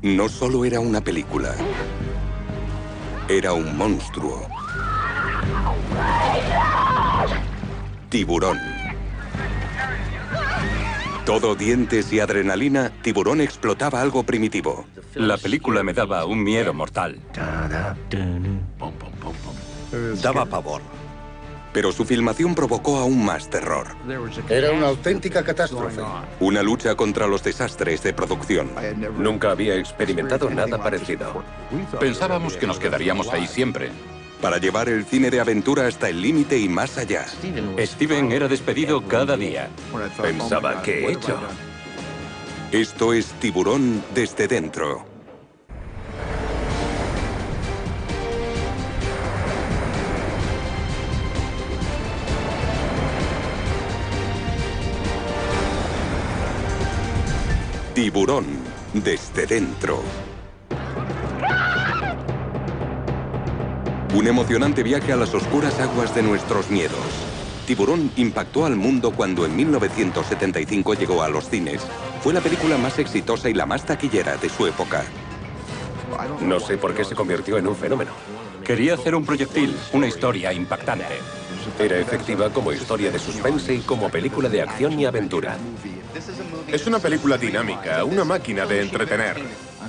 No solo era una película, era un monstruo. Tiburón. Todo dientes y adrenalina, Tiburón explotaba algo primitivo. La película me daba un miedo mortal. Daba pavor. Pero su filmación provocó aún más terror. Era una auténtica catástrofe. Una lucha contra los desastres de producción. Nunca había experimentado nada parecido. Pensábamos que nos quedaríamos ahí siempre. Para llevar el cine de aventura hasta el límite y más allá. Steven era despedido cada día. Pensaba, ¿qué he hecho? Esto es Tiburón desde dentro. Tiburón desde dentro. Un emocionante viaje a las oscuras aguas de nuestros miedos. Tiburón impactó al mundo cuando en 1975 llegó a los cines. Fue la película más exitosa y la más taquillera de su época. No sé por qué se convirtió en un fenómeno. Quería hacer un proyectil, una historia impactante. Era efectiva como historia de suspense y como película de acción y aventura. Es una película dinámica, una máquina de entretener.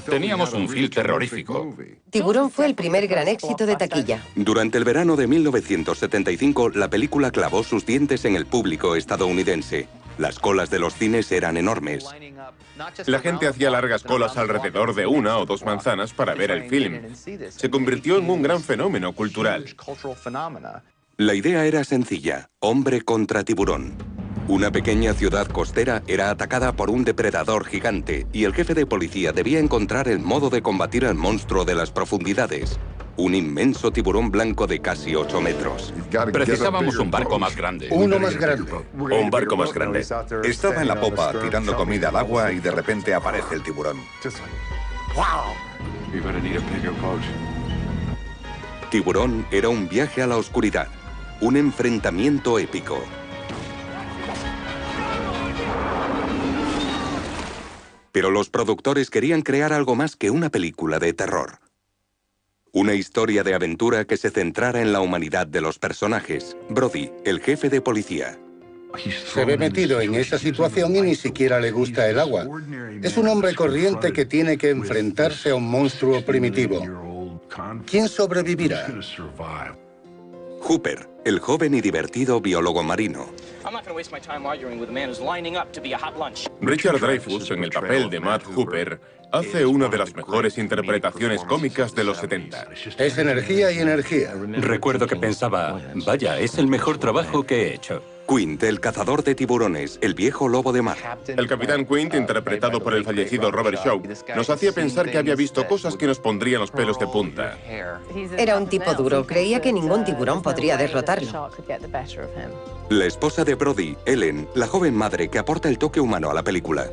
Teníamos un feel terrorífico. Tiburón fue el primer gran éxito de taquilla. Durante el verano de 1975, la película clavó sus dientes en el público estadounidense. Las colas de los cines eran enormes. La gente hacía largas colas alrededor de 1 o 2 manzanas para ver el film. Se convirtió en un gran fenómeno cultural. La idea era sencilla: hombre contra tiburón. Una pequeña ciudad costera era atacada por un depredador gigante y el jefe de policía debía encontrar el modo de combatir al monstruo de las profundidades. Un inmenso tiburón blanco de casi 8 metros. Precisábamos un barco más grande. Uno más grande. Un barco más grande. Estaba en la popa tirando comida al agua y de repente aparece el tiburón. Tiburón era un viaje a la oscuridad, un enfrentamiento épico. Pero los productores querían crear algo más que una película de terror. Una historia de aventura que se centrara en la humanidad de los personajes. Brody, el jefe de policía. Se ve metido en esa situación y ni siquiera le gusta el agua. Es un hombre corriente que tiene que enfrentarse a un monstruo primitivo. ¿Quién sobrevivirá? Hooper, el joven y divertido biólogo marino. Richard Dreyfuss, en el papel de Matt Hooper, hace una de las mejores interpretaciones cómicas de los 70. Es energía y energía. Recuerdo que pensaba, vaya, es el mejor trabajo que he hecho. Quint, el cazador de tiburones, el viejo lobo de mar. El capitán Quint, interpretado por el fallecido Robert Shaw, nos hacía pensar que había visto cosas que nos pondrían los pelos de punta. Era un tipo duro. Creía que ningún tiburón podría derrotarlo. La esposa de Brody, Ellen, la joven madre que aporta el toque humano a la película.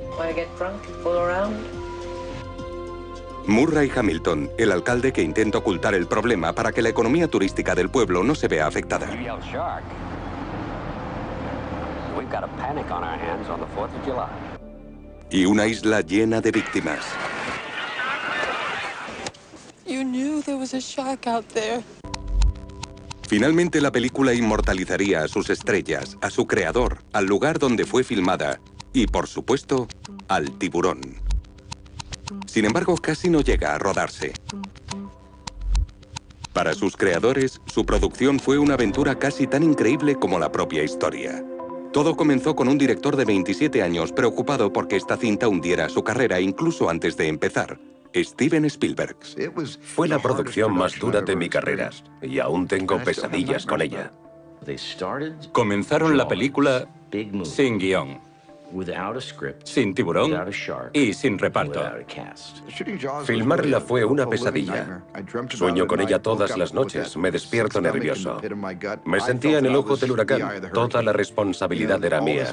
Murray Hamilton, el alcalde que intenta ocultar el problema para que la economía turística del pueblo no se vea afectada. Y una isla llena de víctimas. Finalmente la película inmortalizaría a sus estrellas, a su creador, al lugar donde fue filmada y, por supuesto, al tiburón. Sin embargo, casi no llega a rodarse. Para sus creadores, su producción fue una aventura casi tan increíble como la propia historia. Todo comenzó con un director de 27 años preocupado porque esta cinta hundiera su carrera incluso antes de empezar: Steven Spielberg. Fue la producción más dura de mi carrera y aún tengo pesadillas con ella. Comenzaron la película sin guión, sin tiburón y sin reparto. Filmarla fue una pesadilla. Sueño con ella todas las noches, me despierto nervioso. Me sentía en el ojo del huracán, toda la responsabilidad era mía.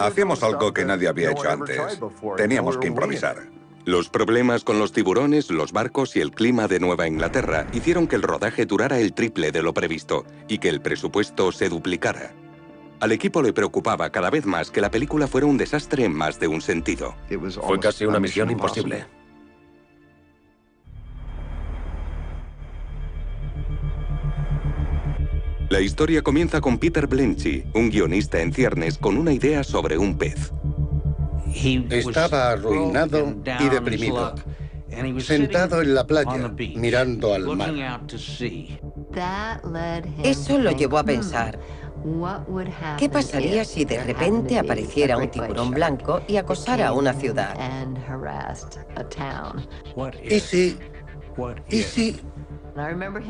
Hacíamos algo que nadie había hecho antes. Teníamos que improvisar. Los problemas con los tiburones, los barcos y el clima de Nueva Inglaterra hicieron que el rodaje durara el triple de lo previsto y que el presupuesto se duplicara. Al equipo le preocupaba cada vez más que la película fuera un desastre en más de un sentido. Fue casi una misión imposible. La historia comienza con Peter Blenchi, un guionista en ciernes con una idea sobre un pez. Estaba arruinado y deprimido, sentado en la playa, mirando al mar. Eso lo llevó a pensar, ¿qué pasaría si de repente apareciera un tiburón blanco y acosara a una ciudad? ¿Y si? ¿Y si?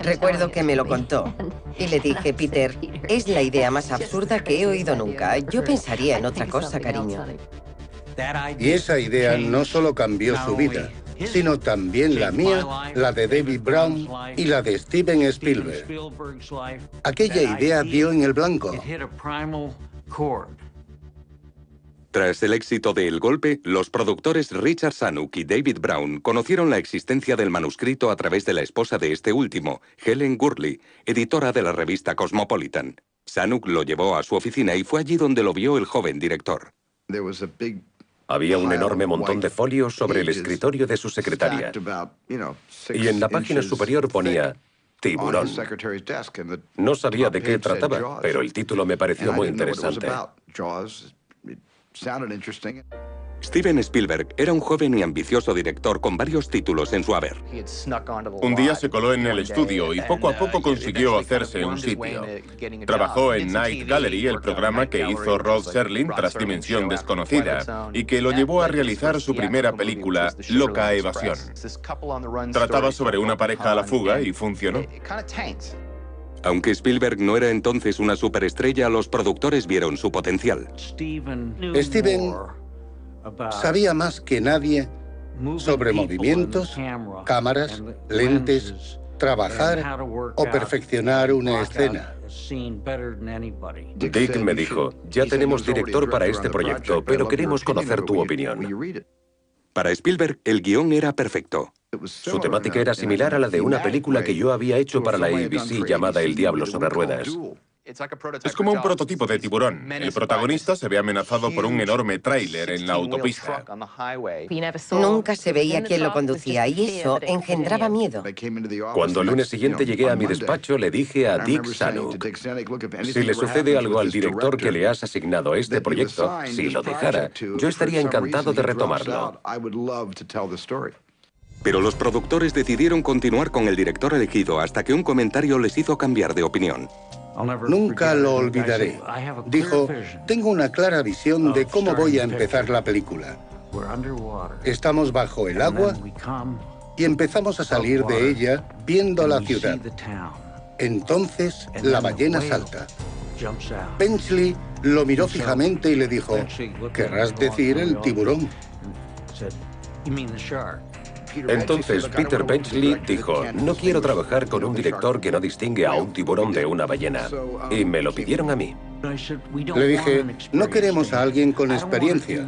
Recuerdo que me lo contó y le dije, Peter, es la idea más absurda que he oído nunca. Yo pensaría en otra cosa, cariño. Y esa idea no solo cambió su vida, sino también la mía, la de David Brown y la de Steven Spielberg. Aquella idea dio en el blanco. Tras el éxito de El Golpe, los productores Richard Zanuck y David Brown conocieron la existencia del manuscrito a través de la esposa de este último, Helen Gurley, editora de la revista Cosmopolitan. Zanuck lo llevó a su oficina y fue allí donde lo vio el joven director. Había un enorme montón de folios sobre el escritorio de su secretaria. Y en la página superior ponía Tiburón. No sabía de qué trataba, pero el título me pareció muy interesante. Steven Spielberg era un joven y ambicioso director con varios títulos en su haber. Un día se coló en el estudio y poco a poco consiguió hacerse un sitio. Trabajó en Night Gallery, el programa que hizo Rod Serling tras Dimensión Desconocida, y que lo llevó a realizar su primera película, Loca Evasión. Trataba sobre una pareja a la fuga y funcionó. Aunque Spielberg no era entonces una superestrella, los productores vieron su potencial. Steven sabía más que nadie sobre movimientos, cámaras, lentes, trabajar o perfeccionar una escena. Dick me dijo, ya tenemos director para este proyecto, pero queremos conocer tu opinión. Para Spielberg, el guión era perfecto. Su temática era similar a la de una película que yo había hecho para la ABC llamada El Diablo sobre Ruedas. Es como un prototipo de Tiburón. El protagonista se ve amenazado por un enorme tráiler en la autopista. Nunca se veía quién lo conducía y eso engendraba miedo. Cuando el lunes siguiente llegué a mi despacho, le dije a Dick Zanuck, si le sucede algo al director que le has asignado este proyecto, si lo dejara, yo estaría encantado de retomarlo. Pero los productores decidieron continuar con el director elegido hasta que un comentario les hizo cambiar de opinión. Nunca lo olvidaré. Dijo, tengo una clara visión de cómo voy a empezar la película. Estamos bajo el agua y empezamos a salir de ella viendo la ciudad. Entonces la ballena salta. Benchley lo miró fijamente y le dijo, ¿querrás decir el tiburón? Entonces Peter Benchley dijo, no quiero trabajar con un director que no distingue a un tiburón de una ballena. Y me lo pidieron a mí. Le dije, no queremos a alguien con experiencia.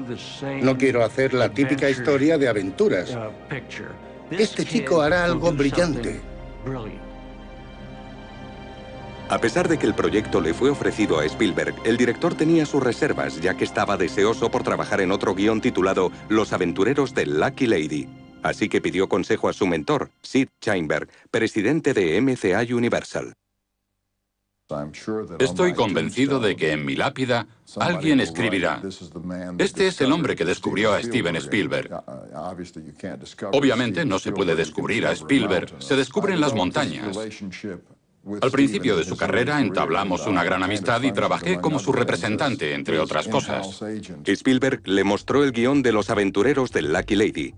No quiero hacer la típica historia de aventuras. Este chico hará algo brillante. A pesar de que el proyecto le fue ofrecido a Spielberg, el director tenía sus reservas, ya que estaba deseoso por trabajar en otro guión titulado Los aventureros de Lucky Lady. Así que pidió consejo a su mentor, Sid Sheinberg, presidente de MCA Universal. Estoy convencido de que en mi lápida alguien escribirá, este es el hombre que descubrió a Steven Spielberg. Obviamente no se puede descubrir a Spielberg, se descubre en las montañas. Al principio de su carrera entablamos una gran amistad y trabajé como su representante, entre otras cosas. Spielberg le mostró el guión de Los aventureros de Lucky Lady.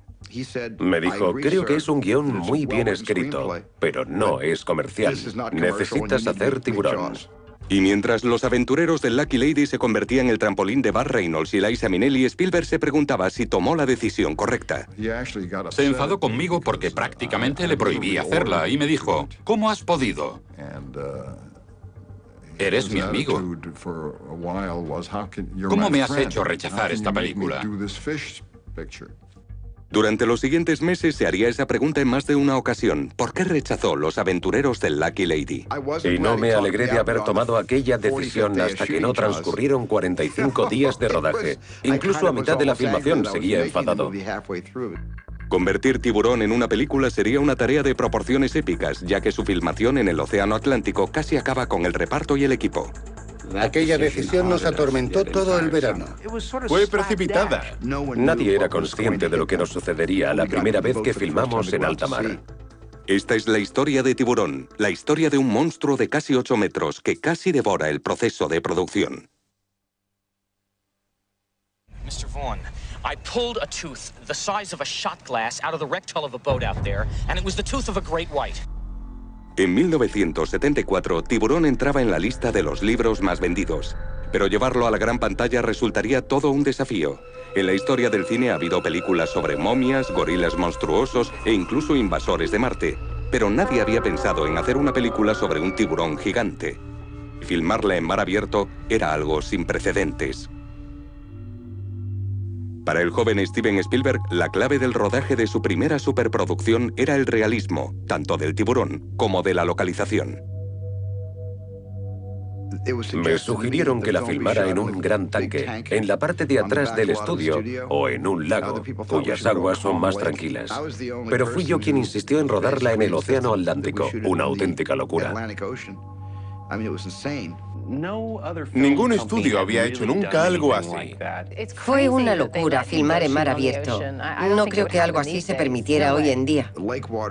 Me dijo, creo que es un guión muy bien escrito, pero no es comercial. Necesitas hacer Tiburón. Y mientras Los aventureros de Lucky Lady se convertían en el trampolín de Burt Reynolds y Liza Minnelli, Spielberg se preguntaba si tomó la decisión correcta. Se enfadó conmigo porque prácticamente le prohibí hacerla y me dijo, ¿cómo has podido? Eres mi amigo. ¿Cómo me has hecho rechazar esta película? Durante los siguientes meses se haría esa pregunta en más de una ocasión. ¿Por qué rechazó Los aventureros de Lucky Lady? Y no me alegré de haber tomado aquella decisión hasta que no transcurrieron 45 días de rodaje. Incluso a mitad de la filmación seguía enfadado. Convertir Tiburón en una película sería una tarea de proporciones épicas, ya que su filmación en el Océano Atlántico casi acaba con el reparto y el equipo. Aquella decisión nos atormentó todo el verano. Fue precipitada. Nadie era consciente de lo que nos sucedería la primera vez que filmamos en alta mar. Esta es la historia de Tiburón, la historia de un monstruo de casi 8 metros que casi devora el proceso de producción. Mr. Vaughn, I pulled a tooth the size of a shot glass out of the wrecked hull of a boat out there, and it was the tooth of a great white. En 1974, Tiburón entraba en la lista de los libros más vendidos. Pero llevarlo a la gran pantalla resultaría todo un desafío. En la historia del cine ha habido películas sobre momias, gorilas monstruosos e incluso invasores de Marte. Pero nadie había pensado en hacer una película sobre un tiburón gigante. Filmarla en mar abierto era algo sin precedentes. Para el joven Steven Spielberg, la clave del rodaje de su primera superproducción era el realismo, tanto del tiburón como de la localización. Me sugirieron que la filmara en un gran tanque, en la parte de atrás del estudio o en un lago, cuyas aguas son más tranquilas. Pero fui yo quien insistió en rodarla en el Océano Atlántico, una auténtica locura. Ningún estudio había hecho nunca algo así. Fue una locura filmar en mar abierto. No creo que algo así se permitiera hoy en día.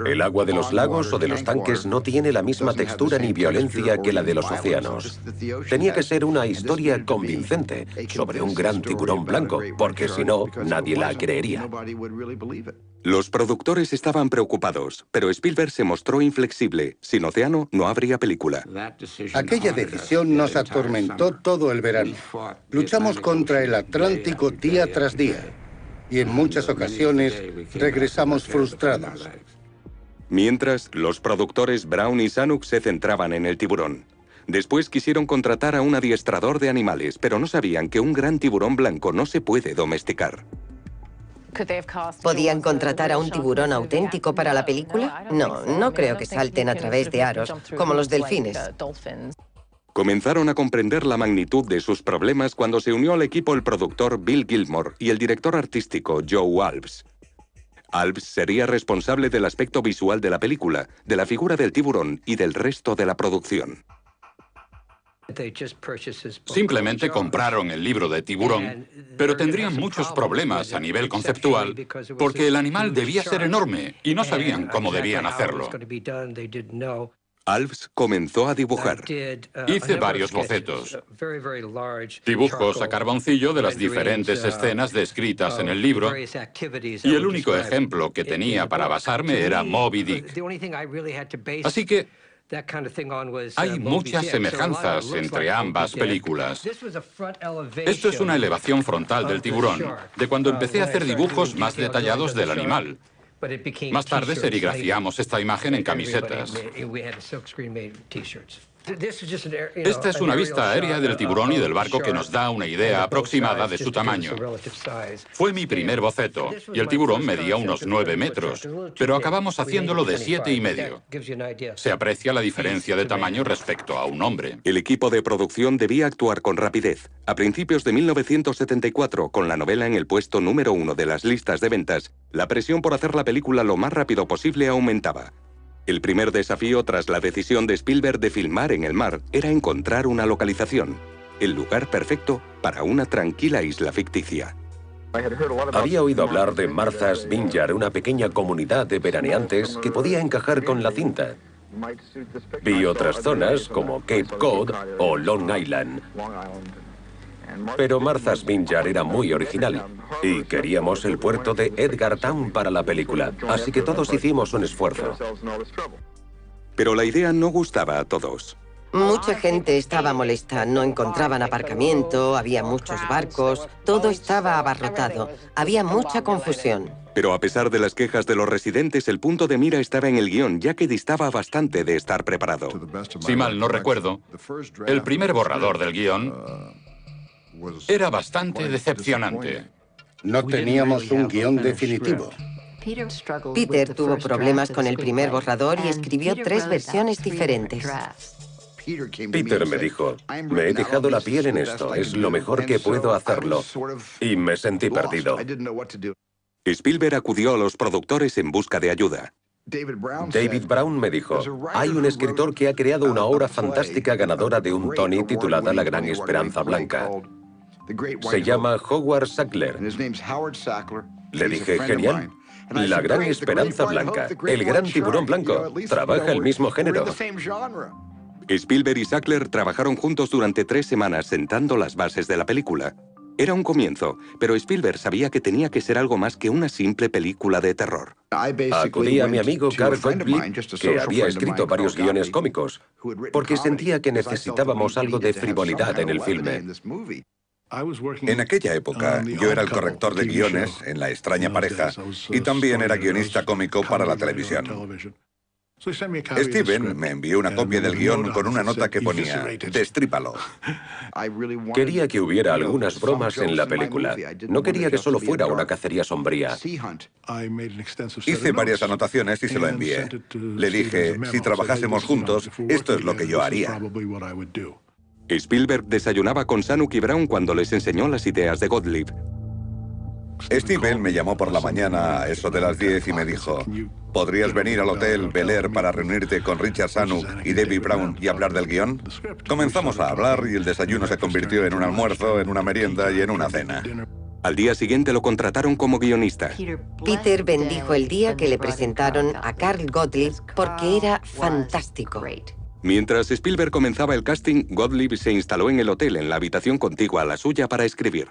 El agua de los lagos o de los tanques no tiene la misma textura ni violencia que la de los océanos. Tenía que ser una historia convincente sobre un gran tiburón blanco, porque si no, nadie la creería. Los productores estaban preocupados, pero Spielberg se mostró inflexible. Sin océano no habría película. Aquella decisión nos atormentó todo el verano. Luchamos contra el Atlántico día tras día. Y en muchas ocasiones regresamos frustrados. Mientras, los productores Brown y Zanuck se centraban en el tiburón. Después quisieron contratar a un adiestrador de animales, pero no sabían que un gran tiburón blanco no se puede domesticar. ¿Podían contratar a un tiburón auténtico para la película? No, no creo que salten a través de aros, como los delfines. Comenzaron a comprender la magnitud de sus problemas cuando se unió al equipo el productor Bill Gilmore y el director artístico Joe Alves. Alves sería responsable del aspecto visual de la película, de la figura del tiburón y del resto de la producción. Simplemente compraron el libro de Tiburón, pero tendrían muchos problemas a nivel conceptual porque el animal debía ser enorme y no sabían cómo debían hacerlo. Alves comenzó a dibujar. Hice varios bocetos, dibujos a carboncillo de las diferentes escenas descritas en el libro, y el único ejemplo que tenía para basarme era Moby Dick. Así que hay muchas semejanzas entre ambas películas. Esto es una elevación frontal del tiburón, de cuando empecé a hacer dibujos más detallados del animal. Más tarde serigrafiamos esta imagen en camisetas. Esta es una vista aérea del tiburón y del barco que nos da una idea aproximada de su tamaño. Fue mi primer boceto, y el tiburón medía unos 9 metros, pero acabamos haciéndolo de 7,5. Se aprecia la diferencia de tamaño respecto a un hombre. El equipo de producción debía actuar con rapidez. A principios de 1974, con la novela en el puesto número 1 de las listas de ventas, la presión por hacer la película lo más rápido posible aumentaba. El primer desafío tras la decisión de Spielberg de filmar en el mar era encontrar una localización, el lugar perfecto para una tranquila isla ficticia. Había oído hablar de Martha's Vineyard, una pequeña comunidad de veraneantes que podía encajar con la cinta. Vi otras zonas como Cape Cod o Long Island. Pero Martha's Vineyard era muy original y queríamos el puerto de Edgartown para la película, así que todos hicimos un esfuerzo. Pero la idea no gustaba a todos. Mucha gente estaba molesta, no encontraban aparcamiento, había muchos barcos, todo estaba abarrotado, había mucha confusión. Pero a pesar de las quejas de los residentes, el punto de mira estaba en el guión, ya que distaba bastante de estar preparado. Si mal no recuerdo, el primer borrador del guión era bastante decepcionante. No teníamos un guión definitivo. Peter tuvo problemas con el primer borrador y escribió 3 versiones diferentes. Peter me dijo, me he dejado la piel en esto, es lo mejor que puedo hacerlo. Y me sentí perdido. Spielberg acudió a los productores en busca de ayuda. David Brown me dijo, hay un escritor que ha creado una obra fantástica ganadora de un Tony titulada La Gran Esperanza Blanca. Se llama Howard Sackler. Le dije, genial. La Gran Esperanza Blanca, el gran tiburón blanco, trabaja el mismo género. Spielberg y Sackler trabajaron juntos durante 3 semanas sentando las bases de la película. Era un comienzo, pero Spielberg sabía que tenía que ser algo más que una simple película de terror. Acudí a mi amigo Carl Gottlieb, que había escrito varios guiones cómicos, porque sentía que necesitábamos algo de frivolidad en el filme. En aquella época, yo era el corrector de guiones en La extraña pareja y también era guionista cómico para la televisión. Steven me envió una copia del guión con una nota que ponía, destrípalo. Quería que hubiera algunas bromas en la película. No quería que solo fuera una cacería sombría. Hice varias anotaciones y se lo envié. Le dije, si trabajásemos juntos, esto es lo que yo haría. Spielberg desayunaba con Zanuck y Brown cuando les enseñó las ideas de Gottlieb. Steven me llamó por la mañana a eso de las 10 y me dijo, ¿podrías venir al Hotel Bel Air para reunirte con Richard Zanuck y David Brown y hablar del guión? Comenzamos a hablar y el desayuno se convirtió en un almuerzo, en una merienda y en una cena. Al día siguiente lo contrataron como guionista. Peter bendijo el día que le presentaron a Carl Gottlieb porque era fantástico. Mientras Spielberg comenzaba el casting, Gottlieb se instaló en el hotel en la habitación contigua a la suya para escribir.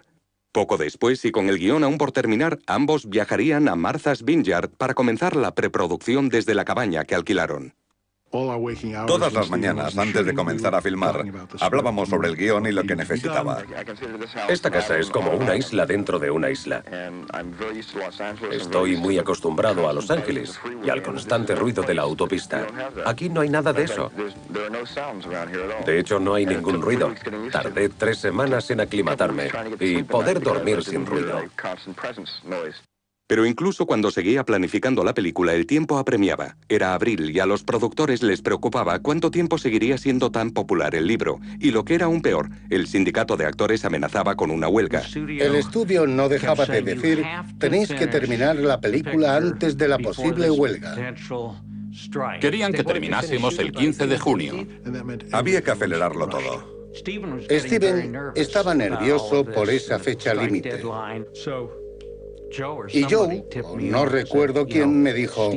Poco después, y con el guión aún por terminar, ambos viajarían a Martha's Vineyard para comenzar la preproducción desde la cabaña que alquilaron. Todas las mañanas, antes de comenzar a filmar, hablábamos sobre el guión y lo que necesitaba. Esta casa es como una isla dentro de una isla. Estoy muy acostumbrado a Los Ángeles y al constante ruido de la autopista. Aquí no hay nada de eso. De hecho, no hay ningún ruido. Tardé 3 semanas en aclimatarme y poder dormir sin ruido. Pero incluso cuando seguía planificando la película, el tiempo apremiaba. Era abril y a los productores les preocupaba cuánto tiempo seguiría siendo tan popular el libro. Y lo que era aún peor, el sindicato de actores amenazaba con una huelga. El estudio no dejaba de decir, tenéis que terminar la película antes de la posible huelga. Querían que terminásemos el 15 de junio. Había que acelerarlo todo. Steven estaba nervioso por esa fecha límite. Y Joe, no recuerdo quién, me dijo,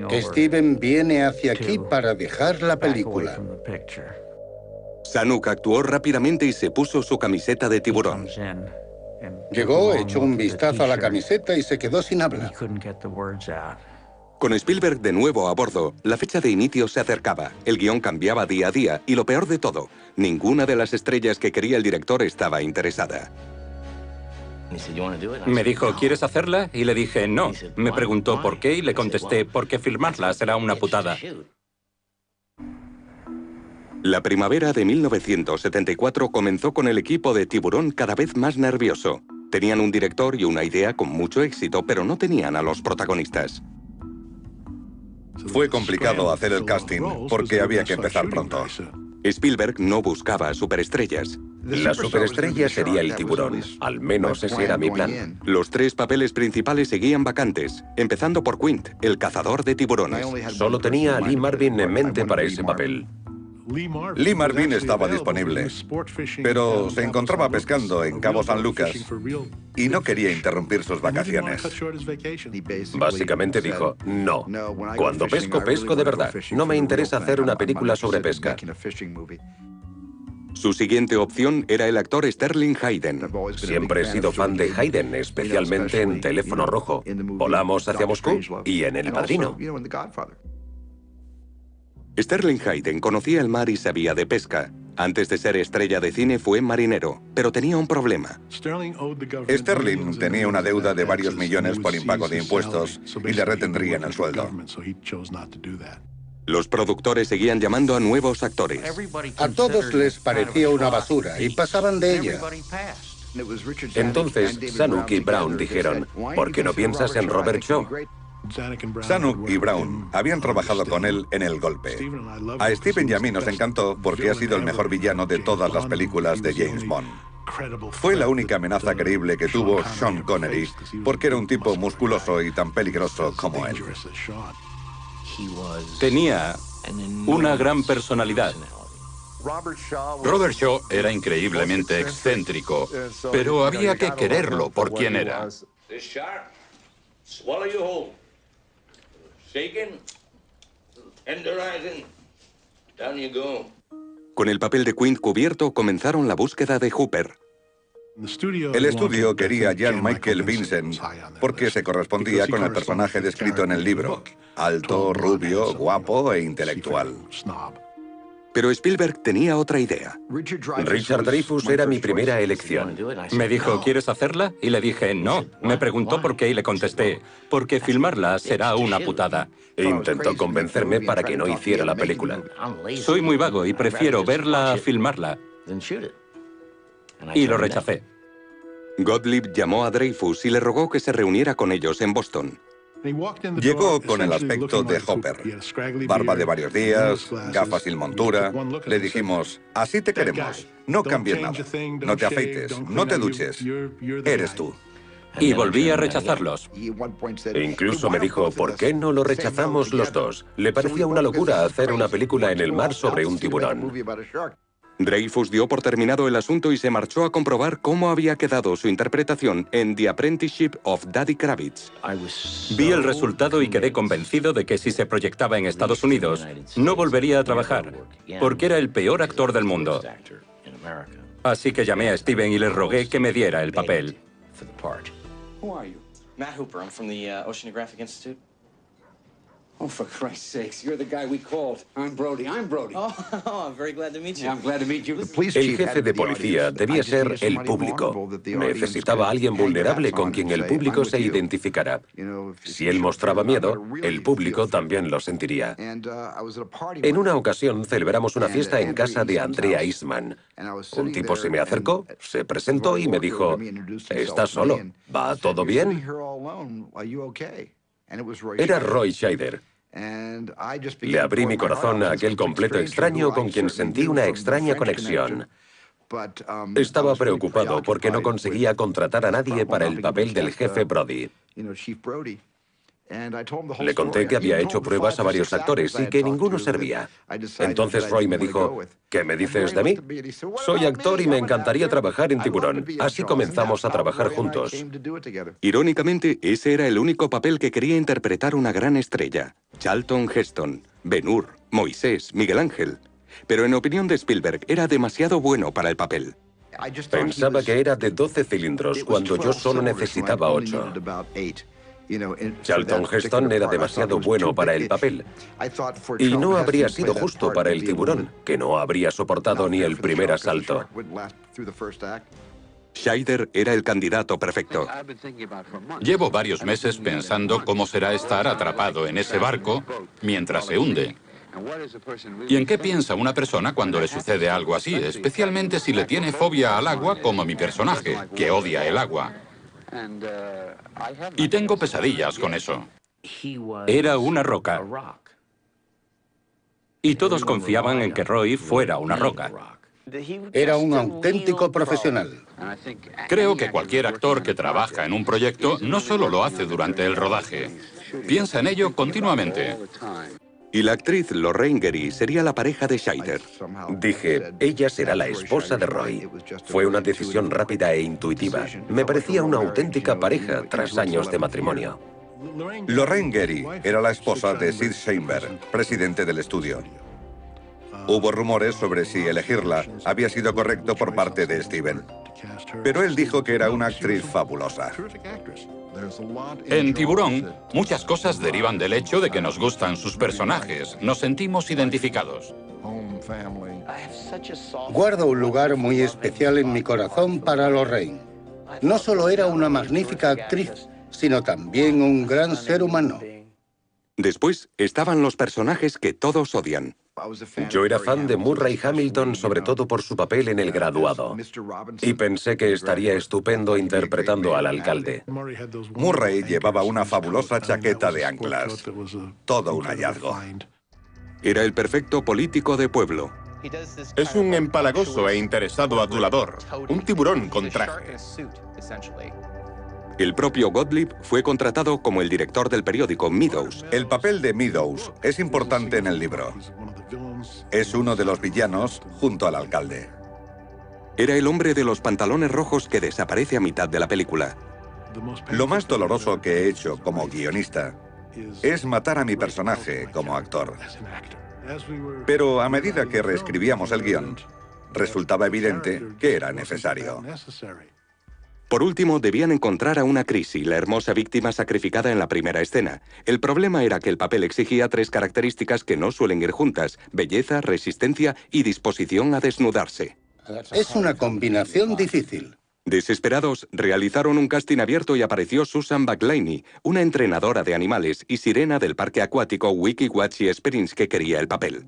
Steven viene hacia aquí para dejar la película. Zanuck actuó rápidamente y se puso su camiseta de tiburón. Llegó, echó un vistazo a la camiseta y se quedó sin habla. Con Spielberg de nuevo a bordo, la fecha de inicio se acercaba, el guión cambiaba día a día y lo peor de todo, ninguna de las estrellas que quería el director estaba interesada. Me dijo, ¿quieres hacerla? Y le dije, no. Me preguntó por qué y le contesté, porque filmarla será una putada. La primavera de 1974 comenzó con el equipo de Tiburón cada vez más nervioso. Tenían un director y una idea con mucho éxito, pero no tenían a los protagonistas. Fue complicado hacer el casting porque había que empezar pronto. Spielberg no buscaba superestrellas. La superestrella sería el tiburón. Al menos ese era mi plan. Los 3 papeles principales seguían vacantes, empezando por Quint, el cazador de tiburones. Solo tenía a Lee Marvin en mente para ese papel. Lee Marvin estaba disponible, pero se encontraba pescando en Cabo San Lucas y no quería interrumpir sus vacaciones. Básicamente dijo, no. Cuando pesco, pesco de verdad. No me interesa hacer una película sobre pesca. Su siguiente opción era el actor Sterling Hayden. Siempre he sido fan de Hayden, especialmente en Teléfono Rojo, Volamos hacia Moscú y en El Padrino. Sterling Hayden conocía el mar y sabía de pesca. Antes de ser estrella de cine fue marinero, pero tenía un problema. Sterling tenía una deuda de varios millones por impago de impuestos y le retendrían el sueldo. Los productores seguían llamando a nuevos actores. A todos les parecía una basura y pasaban de ella. Entonces, Zanuck y Brown dijeron, ¿por qué no piensas en Robert Shaw? Zanuck y Brown habían trabajado con él en El Golpe. A Steven y a mí nos encantó porque ha sido el mejor villano de todas las películas de James Bond. Fue la única amenaza creíble que tuvo Sean Connery, porque era un tipo musculoso y tan peligroso como él. Tenía una gran personalidad. Robert Shaw era increíblemente excéntrico, pero había que quererlo por quien era. Con el papel de Quint cubierto, comenzaron la búsqueda de Hooper. El estudio quería a Jan Michael Vincent porque se correspondía con el personaje descrito en el libro. Alto, rubio, guapo e intelectual. Pero Spielberg tenía otra idea. Richard Dreyfuss era mi primera elección. Me dijo, ¿quieres hacerla? Y le dije, no. Me preguntó por qué y le contesté, porque filmarla será una putada. Intentó convencerme para que no hiciera la película. Soy muy vago y prefiero verla a filmarla. Y lo rechacé. Gottlieb llamó a Dreyfuss y le rogó que se reuniera con ellos en Boston. Llegó con el aspecto de Hopper. Barba de varios días, gafas sin montura. Le dijimos, así te queremos. No cambies nada. No te afeites, no te duches. Eres tú. Y volví a rechazarlos. E incluso me dijo, ¿por qué no lo rechazamos los dos? Le parecía una locura hacer una película en el mar sobre un tiburón. Dreyfuss dio por terminado el asunto y se marchó a comprobar cómo había quedado su interpretación en The Apprenticeship of Daddy Kravitz. Vi el resultado y quedé convencido de que si se proyectaba en Estados Unidos, no volvería a trabajar, porque era el peor actor del mundo. Así que llamé a Steven y le rogué que me diera el papel. Matt Hooper, I'm from the Oceanographic Institute. Oh, for Christ's sakes, you're the guy we called. I'm Brody. Oh, I'm very glad to meet you. Yeah, I'm glad to meet you. El jefe de policía debía ser el público. Necesitaba a alguien vulnerable con quien el público se identificara. Si él mostraba miedo, el público también lo sentiría. En una ocasión celebramos una fiesta en casa de Andrea Eastman. Un tipo se me acercó, se presentó y me dijo, ¿estás solo? ¿Va todo bien? Era Roy Scheider. Le abrí mi corazón a aquel completo extraño con quien sentí una extraña conexión. Estaba preocupado porque no conseguía contratar a nadie para el papel del jefe Brody. Le conté que había hecho pruebas a varios actores y que ninguno servía. Entonces Roy me dijo, ¿qué me dices de mí? Soy actor y me encantaría trabajar en Tiburón. Así comenzamos a trabajar juntos. Irónicamente, ese era el único papel que quería interpretar una gran estrella. Charlton Heston, Ben-Hur, Moisés, Miguel Ángel. Pero en opinión de Spielberg, era demasiado bueno para el papel. Pensaba que era de 12 cilindros cuando yo solo necesitaba 8. Charlton Heston era demasiado bueno para el papel. Y no habría sido justo para el tiburón, que no habría soportado ni el primer asalto. Scheider era el candidato perfecto. Llevo varios meses pensando cómo será estar atrapado en ese barco mientras se hunde. ¿Y en qué piensa una persona cuando le sucede algo así? Especialmente si le tiene fobia al agua, como mi personaje, que odia el agua. Y tengo pesadillas con eso. Era una roca. Y todos confiaban en que Roy fuera una roca. Era un auténtico profesional. Creo que cualquier actor que trabaja en un proyecto no solo lo hace durante el rodaje, piensa en ello continuamente. Y la actriz Lorraine Gary sería la pareja de Scheider. Dije, ella será la esposa de Roy. Fue una decisión rápida e intuitiva. Me parecía una auténtica pareja tras años de matrimonio. Lorraine Gary era la esposa de Sid Sheinberg, presidente del estudio. Hubo rumores sobre si elegirla había sido correcto por parte de Steven. Pero él dijo que era una actriz fabulosa. En Tiburón, muchas cosas derivan del hecho de que nos gustan sus personajes, nos sentimos identificados. Guardo un lugar muy especial en mi corazón para Lorraine. No solo era una magnífica actriz, sino también un gran ser humano. Después estaban los personajes que todos odian. Yo era fan de Murray Hamilton, sobre todo por su papel en El Graduado. Y pensé que estaría estupendo interpretando al alcalde. Murray llevaba una fabulosa chaqueta de anclas. Todo un hallazgo. Era el perfecto político de pueblo. Es un empalagoso e interesado adulador, un tiburón con traje. El propio Gottlieb fue contratado como el director del periódico Meadows. El papel de Meadows es importante en el libro. Es uno de los villanos junto al alcalde. Era el hombre de los pantalones rojos que desaparece a mitad de la película. Lo más doloroso que he hecho como guionista es matar a mi personaje como actor. Pero a medida que reescribíamos el guión, resultaba evidente que era necesario. Por último, debían encontrar a una Chrissy, la hermosa víctima sacrificada en la primera escena. El problema era que el papel exigía 3 características que no suelen ir juntas: belleza, resistencia y disposición a desnudarse. Es una combinación difícil. Desesperados, realizaron un casting abierto y apareció Susan Backlaney, una entrenadora de animales y sirena del parque acuático Weeki-Wachee Springs que quería el papel.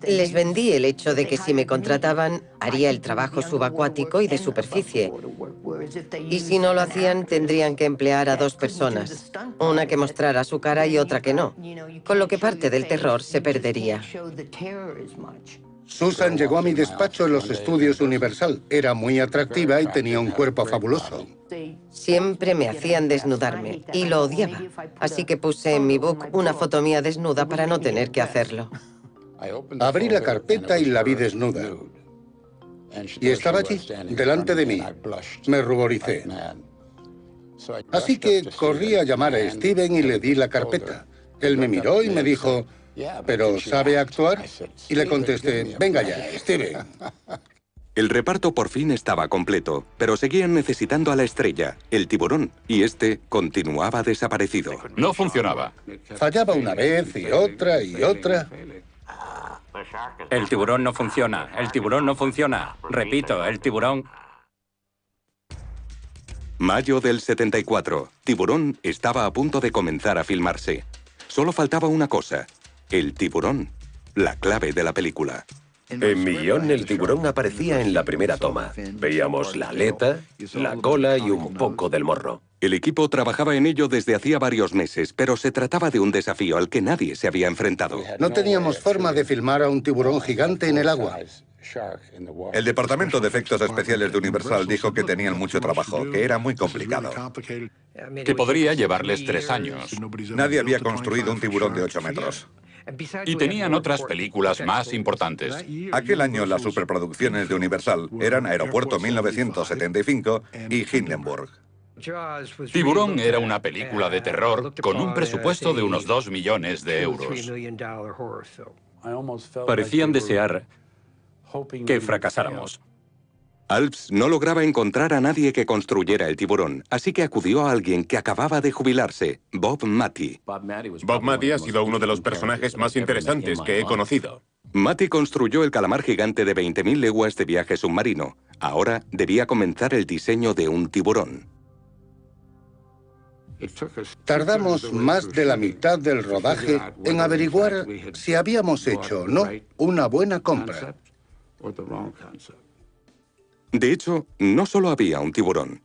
Les vendí el hecho de que si me contrataban, haría el trabajo subacuático y de superficie. Y si no lo hacían, tendrían que emplear a 2 personas, una que mostrara su cara y otra que no, con lo que parte del terror se perdería. Susan llegó a mi despacho en los estudios Universal. Era muy atractiva y tenía un cuerpo fabuloso. Siempre me hacían desnudarme y lo odiaba. Así que puse en mi book una foto mía desnuda para no tener que hacerlo. Abrí la carpeta y la vi desnuda. Y estaba allí, delante de mí. Me ruboricé. Así que corrí a llamar a Steven y le di la carpeta. Él me miró y me dijo: ¿pero sabe actuar? Y le contesté: venga ya, Steven. El reparto por fin estaba completo, pero seguían necesitando a la estrella, el tiburón, y este continuaba desaparecido. No funcionaba. Fallaba una vez y otra y otra. El tiburón no funciona, el tiburón no funciona. Repito, el tiburón... Mayo del 74. Tiburón estaba a punto de comenzar a filmarse. Solo faltaba una cosa: el tiburón, la clave de la película. En mi guión, el tiburón aparecía en la primera toma. Veíamos la aleta, la cola y un poco del morro. El equipo trabajaba en ello desde hacía varios meses, pero se trataba de un desafío al que nadie se había enfrentado. No teníamos forma de filmar a un tiburón gigante en el agua. El departamento de efectos especiales de Universal dijo que tenían mucho trabajo, que era muy complicado. Que podría llevarles 3 años. Nadie había construido un tiburón de 8 metros. Y tenían otras películas más importantes. Aquel año las superproducciones de Universal eran Aeropuerto 1975 y Hindenburg. Tiburón era una película de terror con un presupuesto de unos 2 millones de euros. Parecían desear que fracasáramos. Alps no lograba encontrar a nadie que construyera el tiburón, así que acudió a alguien que acababa de jubilarse, Bob Matty. Bob Matty ha sido uno de los personajes más interesantes que he conocido. Matty construyó el calamar gigante de 20.000 leguas de viaje submarino. Ahora debía comenzar el diseño de un tiburón. Tardamos más de la mitad del rodaje en averiguar si habíamos hecho o no una buena compra. De hecho, no solo había un tiburón.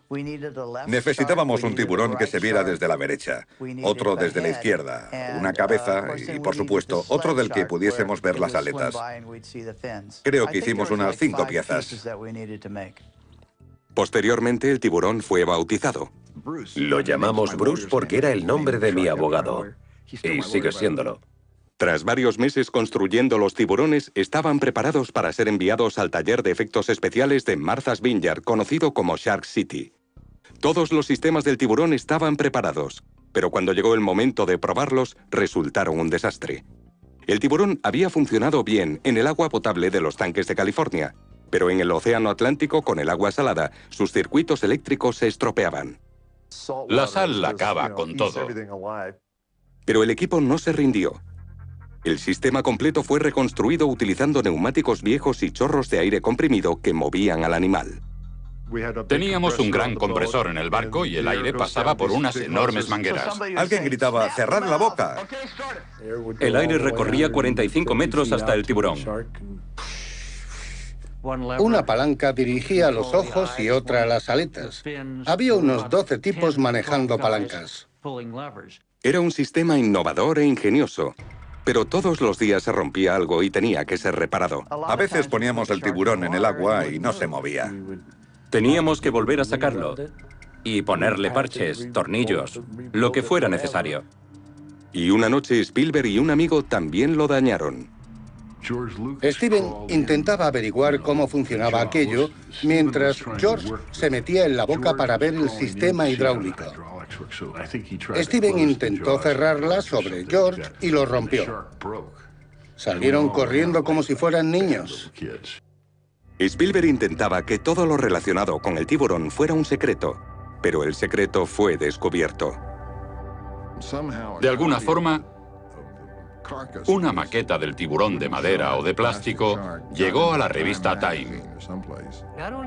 Necesitábamos un tiburón que se viera desde la derecha, otro desde la izquierda, una cabeza y, por supuesto, otro del que pudiésemos ver las aletas. Creo que hicimos unas 5 piezas. Posteriormente, el tiburón fue bautizado. Lo llamamos Bruce porque era el nombre de mi abogado. Y sigue siéndolo. Tras varios meses construyendo los tiburones, estaban preparados para ser enviados al taller de efectos especiales de Martha's Vineyard, conocido como Shark City. Todos los sistemas del tiburón estaban preparados, pero cuando llegó el momento de probarlos, resultaron un desastre. El tiburón había funcionado bien en el agua potable de los tanques de California, pero en el océano Atlántico, con el agua salada, sus circuitos eléctricos se estropeaban. La sal acaba con todo. Pero el equipo no se rindió. El sistema completo fue reconstruido utilizando neumáticos viejos y chorros de aire comprimido que movían al animal. Teníamos un gran compresor en el barco y el aire pasaba por unas enormes mangueras. Alguien gritaba: ¡cerrad la boca! El aire recorría 45 metros hasta el tiburón. Una palanca dirigía los ojos y otra las aletas. Había unos 12 tipos manejando palancas. Era un sistema innovador e ingenioso. Pero todos los días se rompía algo y tenía que ser reparado. A veces poníamos el tiburón en el agua y no se movía. Teníamos que volver a sacarlo y ponerle parches, tornillos, lo que fuera necesario. Y una noche Spielberg y un amigo también lo dañaron. Steven intentaba averiguar cómo funcionaba aquello, mientras George se metía en la boca para ver el sistema hidráulico. Steven intentó cerrarla sobre George y lo rompió. Salieron corriendo como si fueran niños. Spielberg intentaba que todo lo relacionado con el tiburón fuera un secreto, pero el secreto fue descubierto. De alguna forma, una maqueta del tiburón de madera o de plástico llegó a la revista Time.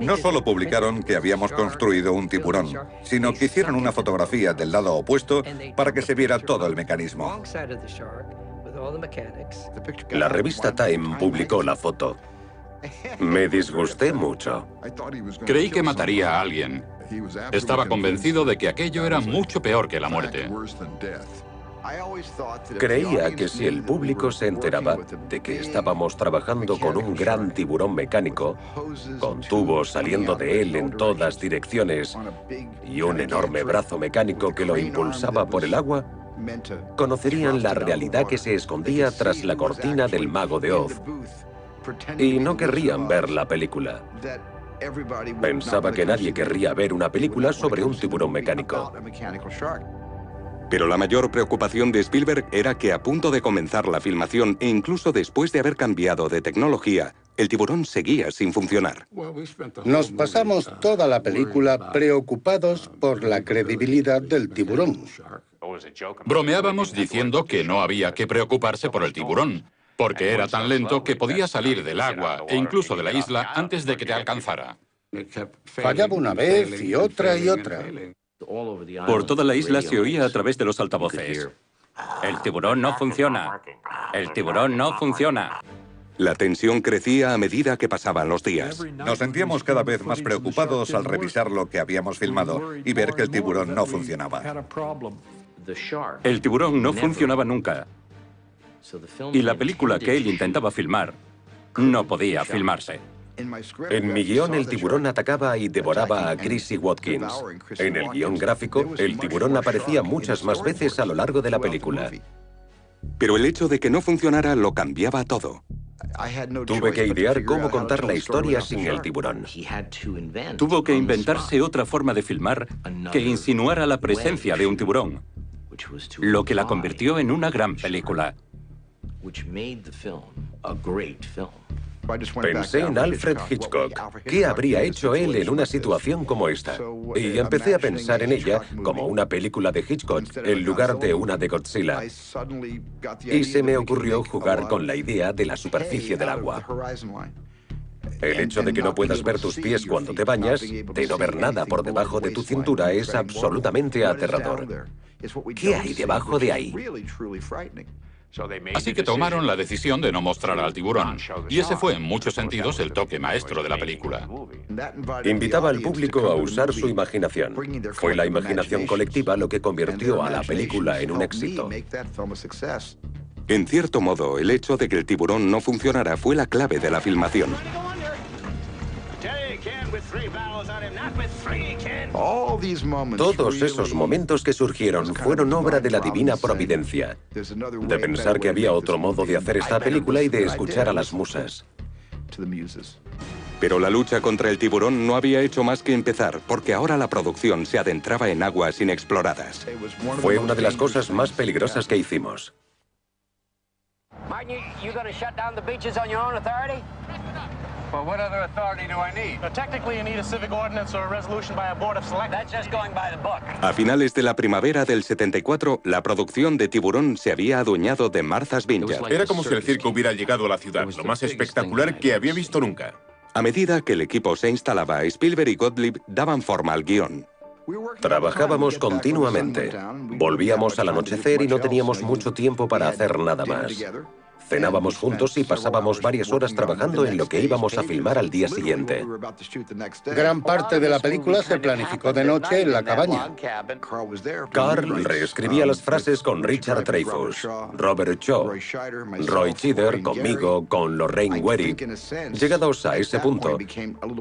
No solo publicaron que habíamos construido un tiburón, sino que hicieron una fotografía del lado opuesto para que se viera todo el mecanismo. La revista Time publicó la foto. Me disgusté mucho. Creí que mataría a alguien. Estaba convencido de que aquello era mucho peor que la muerte. Creía que si el público se enteraba de que estábamos trabajando con un gran tiburón mecánico, con tubos saliendo de él en todas direcciones y un enorme brazo mecánico que lo impulsaba por el agua, conocerían la realidad que se escondía tras la cortina del Mago de Oz. Y no querrían ver la película. Pensaba que nadie querría ver una película sobre un tiburón mecánico. Pero la mayor preocupación de Spielberg era que a punto de comenzar la filmación e incluso después de haber cambiado de tecnología, el tiburón seguía sin funcionar. Nos pasamos toda la película preocupados por la credibilidad del tiburón. Bromeábamos diciendo que no había que preocuparse por el tiburón, porque era tan lento que podía salir del agua e incluso de la isla antes de que te alcanzara. Fallaba una vez y otra y otra. Por toda la isla se oía a través de los altavoces: el tiburón no funciona. El tiburón no funciona. La tensión crecía a medida que pasaban los días. Nos sentíamos cada vez más preocupados al revisar lo que habíamos filmado y ver que el tiburón no funcionaba. El tiburón no funcionaba nunca. Y la película que él intentaba filmar no podía filmarse. En mi guión, el tiburón atacaba y devoraba a Chrissy Watkins. En el guión gráfico, el tiburón aparecía muchas más veces a lo largo de la película. Pero el hecho de que no funcionara lo cambiaba todo. Tuve que idear cómo contar la historia sin el tiburón. Tuvo que inventarse otra forma de filmar que insinuara la presencia de un tiburón, lo que la convirtió en una gran película. Pensé en Alfred Hitchcock. ¿Qué habría hecho él en una situación como esta? Y empecé a pensar en ella como una película de Hitchcock en lugar de una de Godzilla. Y se me ocurrió jugar con la idea de la superficie del agua. El hecho de que no puedas ver tus pies cuando te bañas, de no ver nada por debajo de tu cintura, es absolutamente aterrador. ¿Qué hay debajo de ahí? Así que tomaron la decisión de no mostrar al tiburón, y ese fue en muchos sentidos el toque maestro de la película. Invitaba al público a usar su imaginación. Fue la imaginación colectiva lo que convirtió a la película en un éxito. En cierto modo, el hecho de que el tiburón no funcionara fue la clave de la filmación. Todos esos momentos que surgieron fueron obra de la divina providencia, de pensar que había otro modo de hacer esta película y de escuchar a las musas. Pero la lucha contra el tiburón no había hecho más que empezar, porque ahora la producción se adentraba en aguas inexploradas. Fue una de las cosas más peligrosas que hicimos. Well, what other authority do I need? Well, technically, you need a civic ordinance or a resolution by a board of select. That's just going by the book. A finales de la primavera del 74, la producción de Tiburón se había adueñado de Martha's Vineyard. Era como si el circo hubiera llegado a la ciudad, lo más espectacular que había visto nunca. A medida que el equipo se instalaba, Spielberg y Gottlieb daban forma al guión. Trabajábamos continuamente. Volvíamos al anochecer y no teníamos mucho tiempo para hacer nada más. Cenábamos juntos y pasábamos varias horas trabajando en lo que íbamos a filmar al día siguiente. Gran parte de la película se planificó de noche en la cabaña. Carl reescribía las frases con Richard Dreyfuss, Robert Shaw, Roy Scheider, conmigo, con Lorraine Werrick. Llegados a ese punto,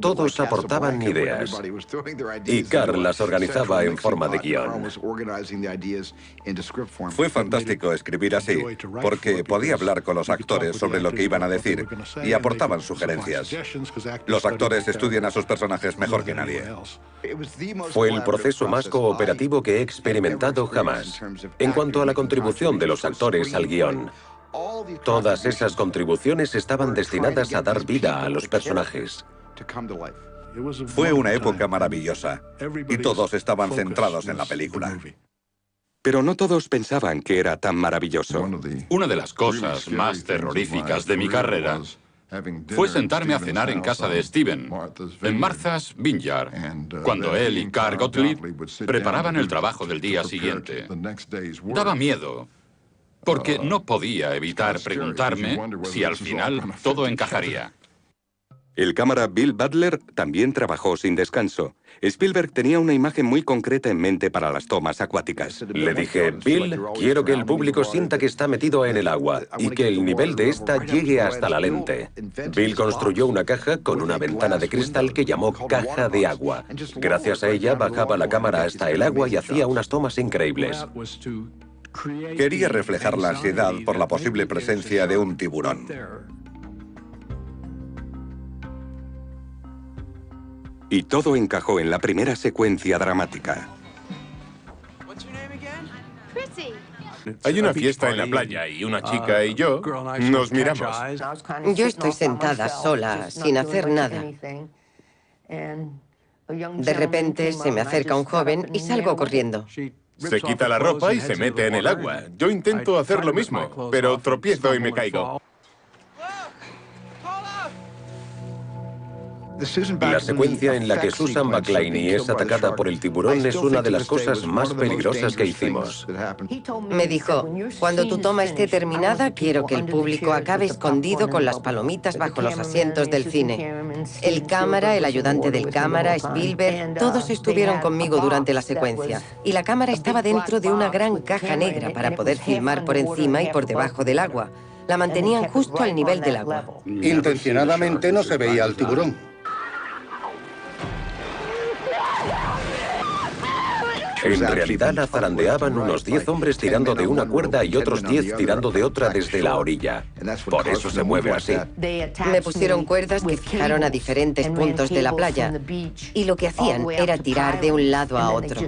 todos aportaban ideas y Carl las organizaba en forma de guión. Fue fantástico escribir así, porque podía hablar con los actores sobre lo que iban a decir y aportaban sugerencias. Los actores estudian a sus personajes mejor que nadie. Fue el proceso más cooperativo que he experimentado jamás. En cuanto a la contribución de los actores al guión, todas esas contribuciones estaban destinadas a dar vida a los personajes. Fue una época maravillosa y todos estaban centrados en la película. Pero no todos pensaban que era tan maravilloso. Una de las cosas más terroríficas de mi carrera fue sentarme a cenar en casa de Steven, en Martha's Vineyard, cuando él y Carl Gottlieb preparaban el trabajo del día siguiente. Daba miedo, porque no podía evitar preguntarme si al final todo encajaría. El cámara Bill Butler también trabajó sin descanso. Spielberg tenía una imagen muy concreta en mente para las tomas acuáticas. Le dije, Bill, quiero que el público sienta que está metido en el agua y que el nivel de esta llegue hasta la lente. Bill construyó una caja con una ventana de cristal que llamó caja de agua. Gracias a ella bajaba la cámara hasta el agua y hacía unas tomas increíbles. Quería reflejar la ansiedad por la posible presencia de un tiburón. Y todo encajó en la primera secuencia dramática. Hay una fiesta en la playa y una chica y yo nos miramos. Yo estoy sentada sola, sin hacer nada. De repente se me acerca un joven y salgo corriendo. Se quita la ropa y se mete en el agua. Yo intento hacer lo mismo, pero tropiezo y me caigo. La secuencia en la que Susan McClaney es atacada por el tiburón es una de las cosas más peligrosas que hicimos. Me dijo, cuando tu toma esté terminada, quiero que el público acabe escondido con las palomitas bajo los asientos del cine. El cámara, el ayudante del cámara, Spielberg, todos estuvieron conmigo durante la secuencia. Y la cámara estaba dentro de una gran caja negra para poder filmar por encima y por debajo del agua. La mantenían justo al nivel del agua. Intencionadamente no se veía al tiburón. En realidad la zarandeaban unos 10 hombres tirando de una cuerda y otros 10 tirando de otra desde la orilla. Por eso se mueve así. Me pusieron cuerdas que fijaron a diferentes puntos de la playa y lo que hacían era tirar de un lado a otro.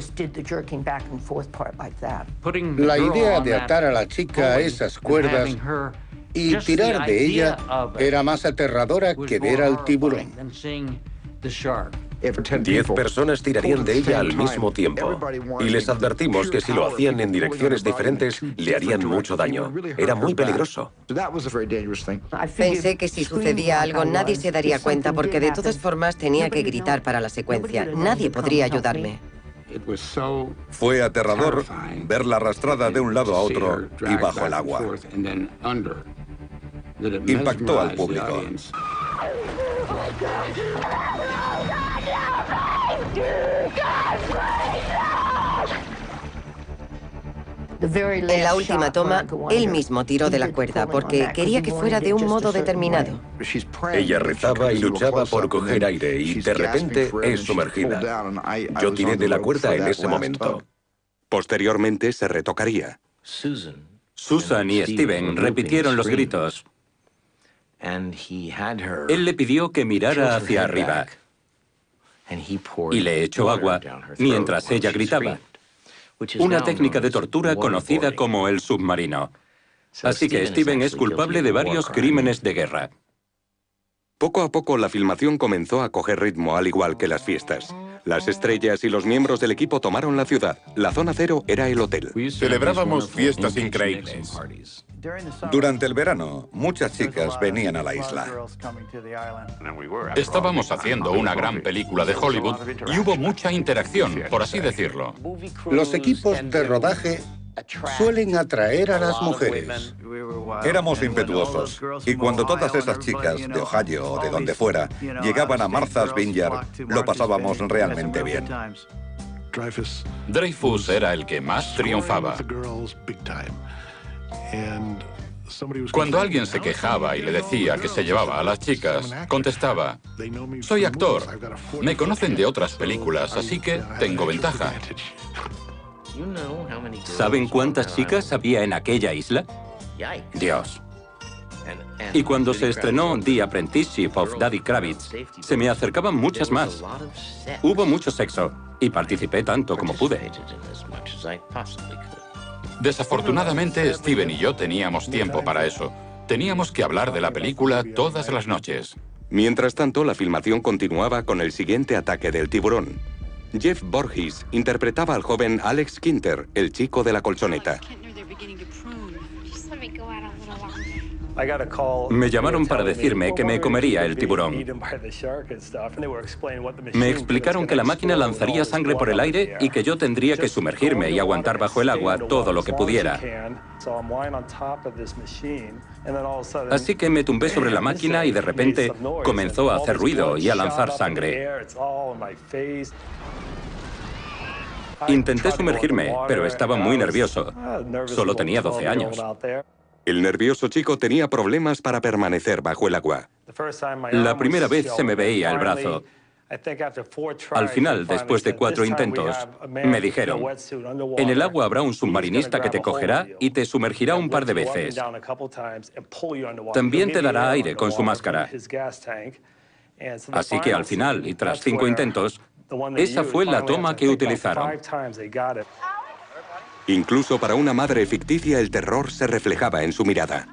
La idea de atar a la chica a esas cuerdas y tirar de ella era más aterradora que ver al tiburón. 10 personas tirarían de ella al mismo tiempo. Y les advertimos que si lo hacían en direcciones diferentes, le harían mucho daño. Era muy peligroso. Pensé que si sucedía algo, nadie se daría cuenta porque de todas formas tenía que gritar para la secuencia. Nadie podría ayudarme. Fue aterrador verla arrastrada de un lado a otro y bajo el agua. Impactó al público. En la última toma, él mismo tiró de la cuerda porque quería que fuera de un modo determinado. Ella rezaba y luchaba por coger aire y de repente es sumergida. Yo tiré de la cuerda en ese momento. Posteriormente se retocaría. Susan y Steven repitieron los gritos. Él le pidió que mirara hacia arriba y le echó agua mientras ella gritaba. Una técnica de tortura conocida como el submarino. Así que Steven es culpable de varios crímenes de guerra. Poco a poco la filmación comenzó a coger ritmo, al igual que las fiestas. Las estrellas y los miembros del equipo tomaron la ciudad. La zona cero era el hotel. Celebrábamos fiestas increíbles. Durante el verano, muchas chicas venían a la isla. Estábamos haciendo una gran película de Hollywood y hubo mucha interacción, por así decirlo. Los equipos de rodaje suelen atraer a las mujeres. Éramos impetuosos, y cuando todas esas chicas de Ohio o de donde fuera llegaban a Martha's Vineyard, lo pasábamos realmente bien. Dreyfus era el que más triunfaba. Cuando alguien se quejaba y le decía que se llevaba a las chicas, contestaba: soy actor, me conocen de otras películas, así que tengo ventaja. ¿Saben cuántas chicas había en aquella isla? Dios. Y cuando se estrenó The Apprenticeship of Daddy Kravitz, se me acercaban muchas más. Hubo mucho sexo, y participé tanto como pude. Desafortunadamente, Steven y yo teníamos tiempo para eso. Teníamos que hablar de la película todas las noches. Mientras tanto, la filmación continuaba con el siguiente ataque del tiburón. Jeff Borges interpretaba al joven Alex Kinter, el chico de la colchoneta. Me llamaron para decirme que me comería el tiburón. Me explicaron que la máquina lanzaría sangre por el aire y que yo tendría que sumergirme y aguantar bajo el agua todo lo que pudiera. Así que me tumbé sobre la máquina y de repente comenzó a hacer ruido y a lanzar sangre. Intenté sumergirme, pero estaba muy nervioso. Solo tenía 12 años. El nervioso chico tenía problemas para permanecer bajo el agua. La primera vez se me veía el brazo. Al final, después de 4 intentos, me dijeron: en el agua habrá un submarinista que te cogerá y te sumergirá un par de veces. También te dará aire con su máscara. Así que al final, y tras 5 intentos, esa fue la toma que utilizaron. Incluso para una madre ficticia, el terror se reflejaba en su mirada.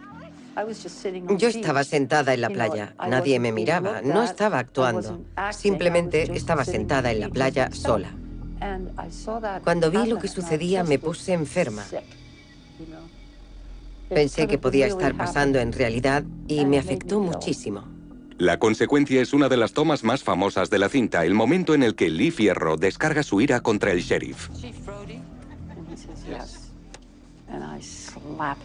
Yo estaba sentada en la playa. Nadie me miraba. No estaba actuando. Simplemente estaba sentada en la playa sola. Cuando vi lo que sucedía, me puse enferma. Pensé que podía estar pasando en realidad y me afectó muchísimo. La consecuencia es una de las tomas más famosas de la cinta, el momento en el que Lee Fierro descarga su ira contra el sheriff.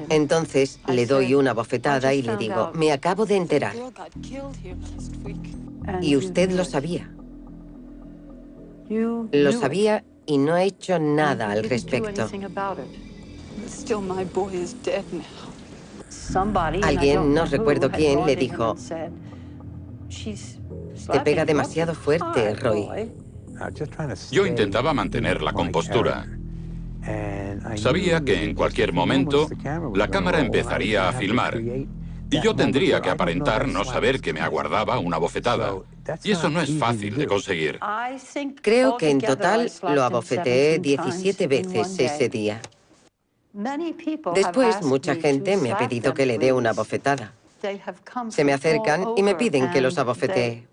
Entonces le doy una bofetada y le digo: me acabo de enterar. Y usted lo sabía. Lo sabía y no ha hecho nada al respecto. Alguien, no recuerdo quién, le dijo: te pega demasiado fuerte, Roy. Yo intentaba mantener la compostura. Sabía que en cualquier momento la cámara empezaría a filmar y yo tendría que aparentar no saber que me aguardaba una bofetada. Y eso no es fácil de conseguir. Creo que en total lo abofeteé 17 veces ese día. Después, mucha gente me ha pedido que le dé una bofetada. Se me acercan y me piden que los abofetee.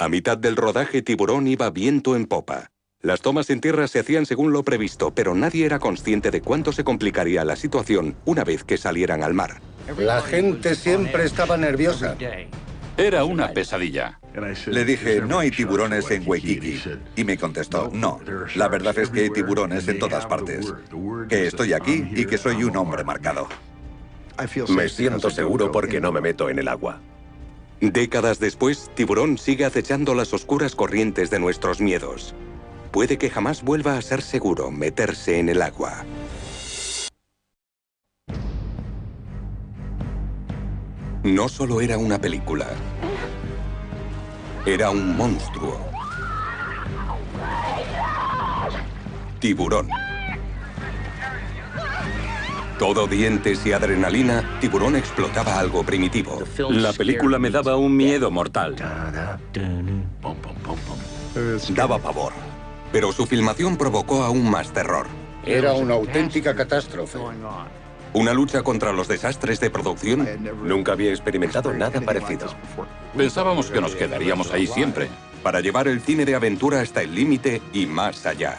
A mitad del rodaje, Tiburón iba viento en popa. Las tomas en tierra se hacían según lo previsto, pero nadie era consciente de cuánto se complicaría la situación una vez que salieran al mar. La gente siempre estaba nerviosa. Era una pesadilla. Le dije: no hay tiburones en Waikiki. Y me contestó: no, la verdad es que hay tiburones en todas partes. Que estoy aquí y que soy un hombre marcado. Me siento seguro porque no me meto en el agua. Décadas después, Tiburón sigue acechando las oscuras corrientes de nuestros miedos. Puede que jamás vuelva a ser seguro meterse en el agua. No solo era una película. Era un monstruo. Tiburón. Todo dientes y adrenalina, Tiburón explotaba algo primitivo. La película me daba un miedo mortal. Daba pavor. Pero su filmación provocó aún más terror. Era una auténtica catástrofe. Una lucha contra los desastres de producción. Nunca había experimentado nada parecido. Pensábamos que nos quedaríamos ahí siempre. Para llevar el cine de aventura hasta el límite y más allá.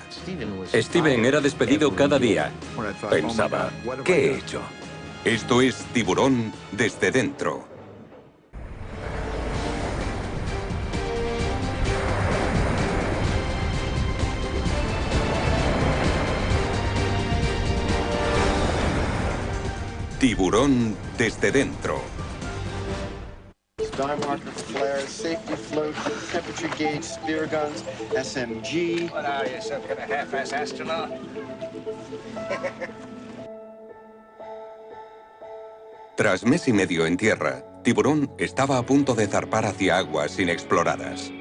Steven era despedido cada día. Pensaba: ¿qué he hecho? Esto es Tiburón desde dentro. Tiburón desde dentro. Star marker flares, safety float, temperature gauge, spear guns, SMG. What are you, some kind of half-ass astronaut? Tras mes y medio en tierra, Tiburón estaba a punto de zarpar hacia aguas inexploradas.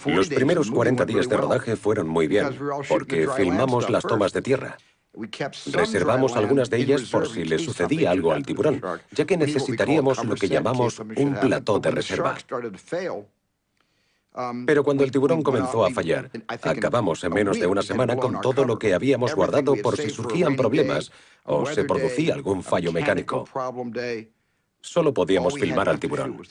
Los primeros 40 días de rodaje fueron muy bien, porque filmamos las tomas de tierra. Reservamos algunas de ellas por si le sucedía algo al tiburón, ya que necesitaríamos lo que llamamos un plató de reserva. Pero cuando el tiburón comenzó a fallar, acabamos en menos de una semana con todo lo que habíamos guardado por si surgían problemas o se producía algún fallo mecánico. Solo podíamos filmar al tiburón.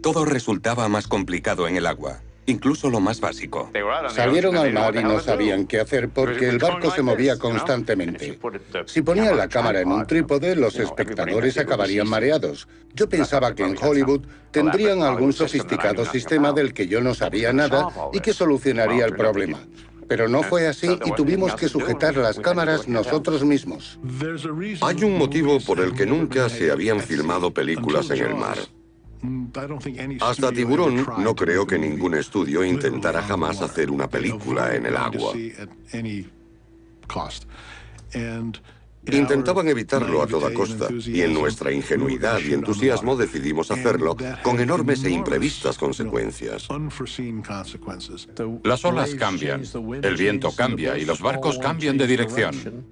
Todo resultaba más complicado en el agua, incluso lo más básico. Salieron al mar y no sabían qué hacer porque el barco se movía constantemente. Si ponían la cámara en un trípode, los espectadores acabarían mareados. Yo pensaba que en Hollywood tendrían algún sofisticado sistema del que yo no sabía nada y que solucionaría el problema. Pero no fue así y tuvimos que sujetar las cámaras nosotros mismos. Hay un motivo por el que nunca se habían filmado películas en el mar. Hasta Tiburón, no creo que ningún estudio intentara jamás hacer una película en el agua. Intentaban evitarlo a toda costa, y en nuestra ingenuidad y entusiasmo decidimos hacerlo con enormes e imprevistas consecuencias. Las olas cambian, el viento cambia y los barcos cambian de dirección.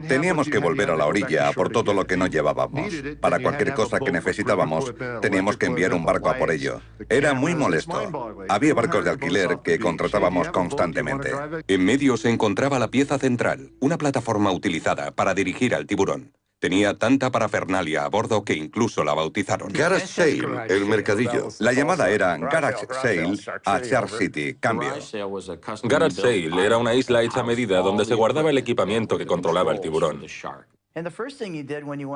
Teníamos que volver a la orilla a por todo lo que no llevábamos. Para cualquier cosa que necesitábamos, teníamos que enviar un barco a por ello. Era muy molesto. Había barcos de alquiler que contratábamos constantemente. En medio se encontraba la pieza central, una plataforma utilizada para dirigir al tiburón. Tenía tanta parafernalia a bordo que incluso la bautizaron. Garage Sale, el mercadillo. La llamada era Garage Sale a Shark City. Cambio. Garage Sale era una isla hecha a medida donde se guardaba el equipamiento que controlaba el tiburón.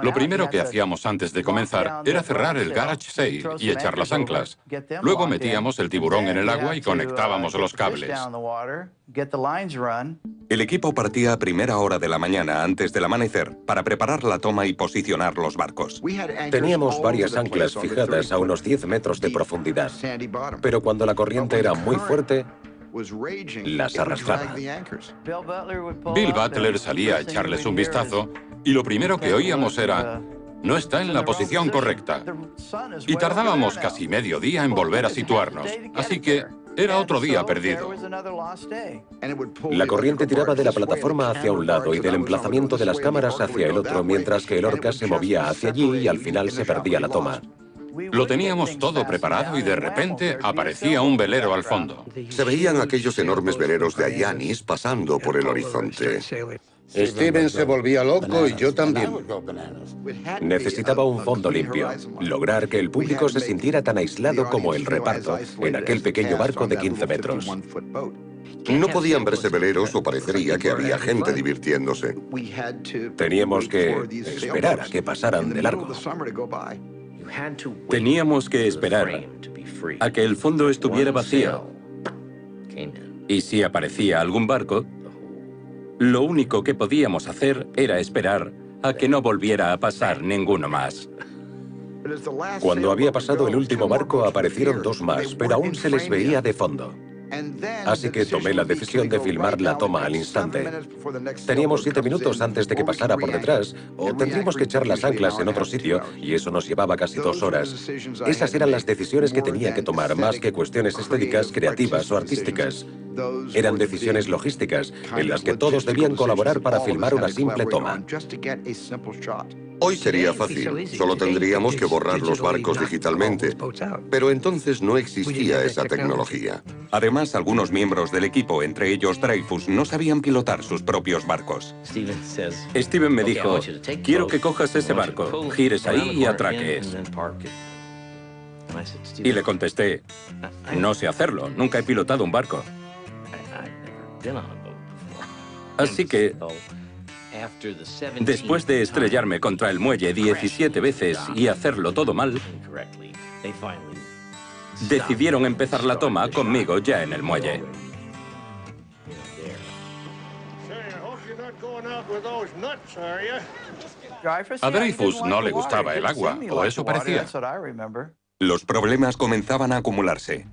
Lo primero que hacíamos antes de comenzar era cerrar el Garage Sale y echar las anclas. Luego metíamos el tiburón en el agua y conectábamos los cables. El equipo partía a primera hora de la mañana antes del amanecer para preparar la toma y posicionar los barcos. Teníamos varias anclas fijadas a unos 10 metros de profundidad, pero cuando la corriente era muy fuerte, las arrastraba. Bill Butler salía a echarles un vistazo y lo primero que oíamos era: no está en la posición correcta. Y tardábamos casi medio día en volver a situarnos, así que era otro día perdido. La corriente tiraba de la plataforma hacia un lado y del emplazamiento de las cámaras hacia el otro, mientras que el Orca se movía hacia allí y al final se perdía la toma. Lo teníamos todo preparado y de repente aparecía un velero al fondo. Se veían aquellos enormes veleros de Hyannis pasando por el horizonte. Steven se volvía loco y yo también. Necesitaba un fondo limpio, lograr que el público se sintiera tan aislado como el reparto en aquel pequeño barco de 15 metros. No podían verse veleros o parecería que había gente divirtiéndose. Teníamos que esperar a que pasaran de largo. Teníamos que esperar a que el fondo estuviera vacío. Y si aparecía algún barco, lo único que podíamos hacer era esperar a que no volviera a pasar ninguno más. Cuando había pasado el último barco, aparecieron dos más, pero aún se les veía de fondo. Así que tomé la decisión de filmar la toma al instante. Teníamos 7 minutos antes de que pasara por detrás, o tendríamos que echar las anclas en otro sitio, y eso nos llevaba casi 2 horas. Esas eran las decisiones que tenía que tomar, más que cuestiones estéticas, creativas o artísticas. Eran decisiones logísticas, en las que todos debían colaborar para filmar una simple toma. Hoy sería fácil, solo tendríamos que borrar los barcos digitalmente. Pero entonces no existía esa tecnología. Además, algunos miembros del equipo, entre ellos Dreyfus, no sabían pilotar sus propios barcos. Steven me dijo: quiero que cojas ese barco, gires ahí y atraques. Y le contesté: no sé hacerlo, nunca he pilotado un barco. Así que, después de estrellarme contra el muelle 17 veces y hacerlo todo mal, decidieron empezar la toma conmigo ya en el muelle. A Dreyfus no le gustaba el agua, o eso parecía. Los problemas comenzaban a acumularse.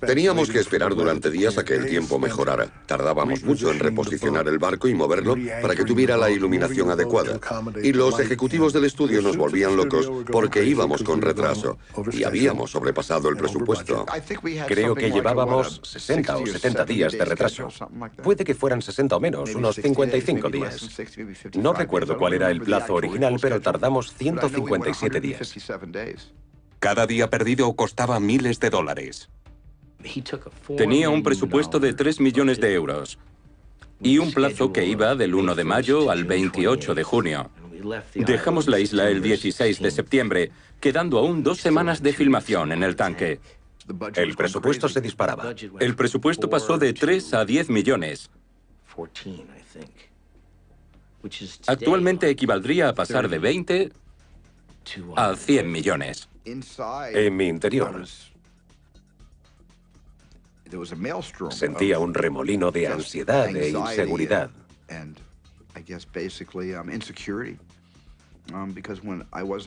Teníamos que esperar durante días a que el tiempo mejorara. Tardábamos mucho en reposicionar el barco y moverlo para que tuviera la iluminación adecuada. Y los ejecutivos del estudio nos volvían locos porque íbamos con retraso y habíamos sobrepasado el presupuesto. Creo que llevábamos 60 o 70 días de retraso. Puede que fueran 60 o menos, unos 55 días. No recuerdo cuál era el plazo original, pero tardamos 157 días. Cada día perdido costaba miles de dólares. Tenía un presupuesto de 3 millones de euros y un plazo que iba del 1 de mayo al 28 de junio. Dejamos la isla el 16 de septiembre, quedando aún 2 semanas de filmación en el tanque. El presupuesto se disparaba. El presupuesto pasó de 3 a 10 millones. Actualmente equivaldría a pasar de 20 a 100 millones. En mi interior sentía un remolino de ansiedad e inseguridad.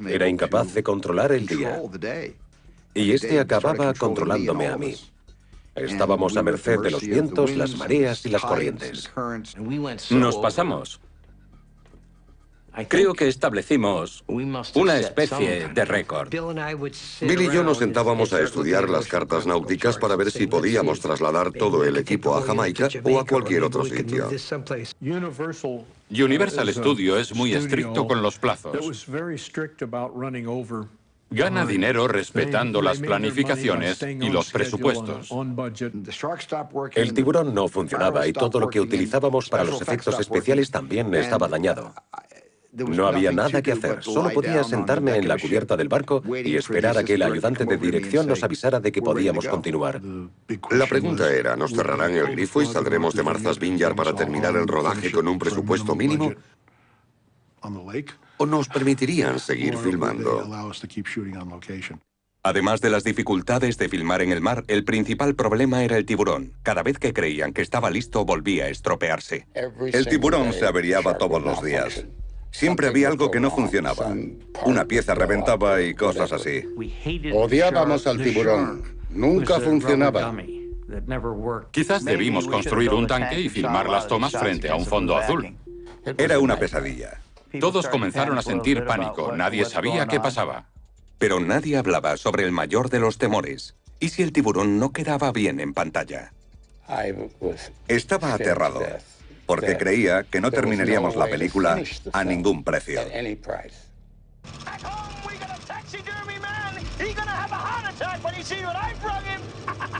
Era incapaz de controlar el día. Y este acababa controlándome a mí. Estábamos a merced de los vientos, las mareas y las corrientes. Nos pasamos. Creo que establecimos una especie de récord. Bill y yo nos sentábamos a estudiar las cartas náuticas para ver si podíamos trasladar todo el equipo a Jamaica o a cualquier otro sitio. Universal Studio es muy estricto con los plazos. Gana dinero respetando las planificaciones y los presupuestos. El tiburón no funcionaba y todo lo que utilizábamos para los efectos especiales también estaba dañado. No había nada que hacer, solo podía sentarme en la cubierta del barco y esperar a que el ayudante de dirección nos avisara de que podíamos continuar. La pregunta era, ¿nos cerrarán el grifo y saldremos de Martha's Vineyard para terminar el rodaje con un presupuesto mínimo? ¿O nos permitirían seguir filmando? Además de las dificultades de filmar en el mar, el principal problema era el tiburón. Cada vez que creían que estaba listo, volvía a estropearse. El tiburón se averiaba todos los días. Siempre había algo que no funcionaba. Una pieza reventaba y cosas así. Odiábamos al tiburón. Nunca funcionaba. Quizás debimos construir un tanque y filmar las tomas frente a un fondo azul. Era una pesadilla. Todos comenzaron a sentir pánico. Nadie sabía qué pasaba. Pero nadie hablaba sobre el mayor de los temores. ¿Y si el tiburón no quedaba bien en pantalla? Estaba aterrado, porque creía que no terminaríamos la película a ningún precio.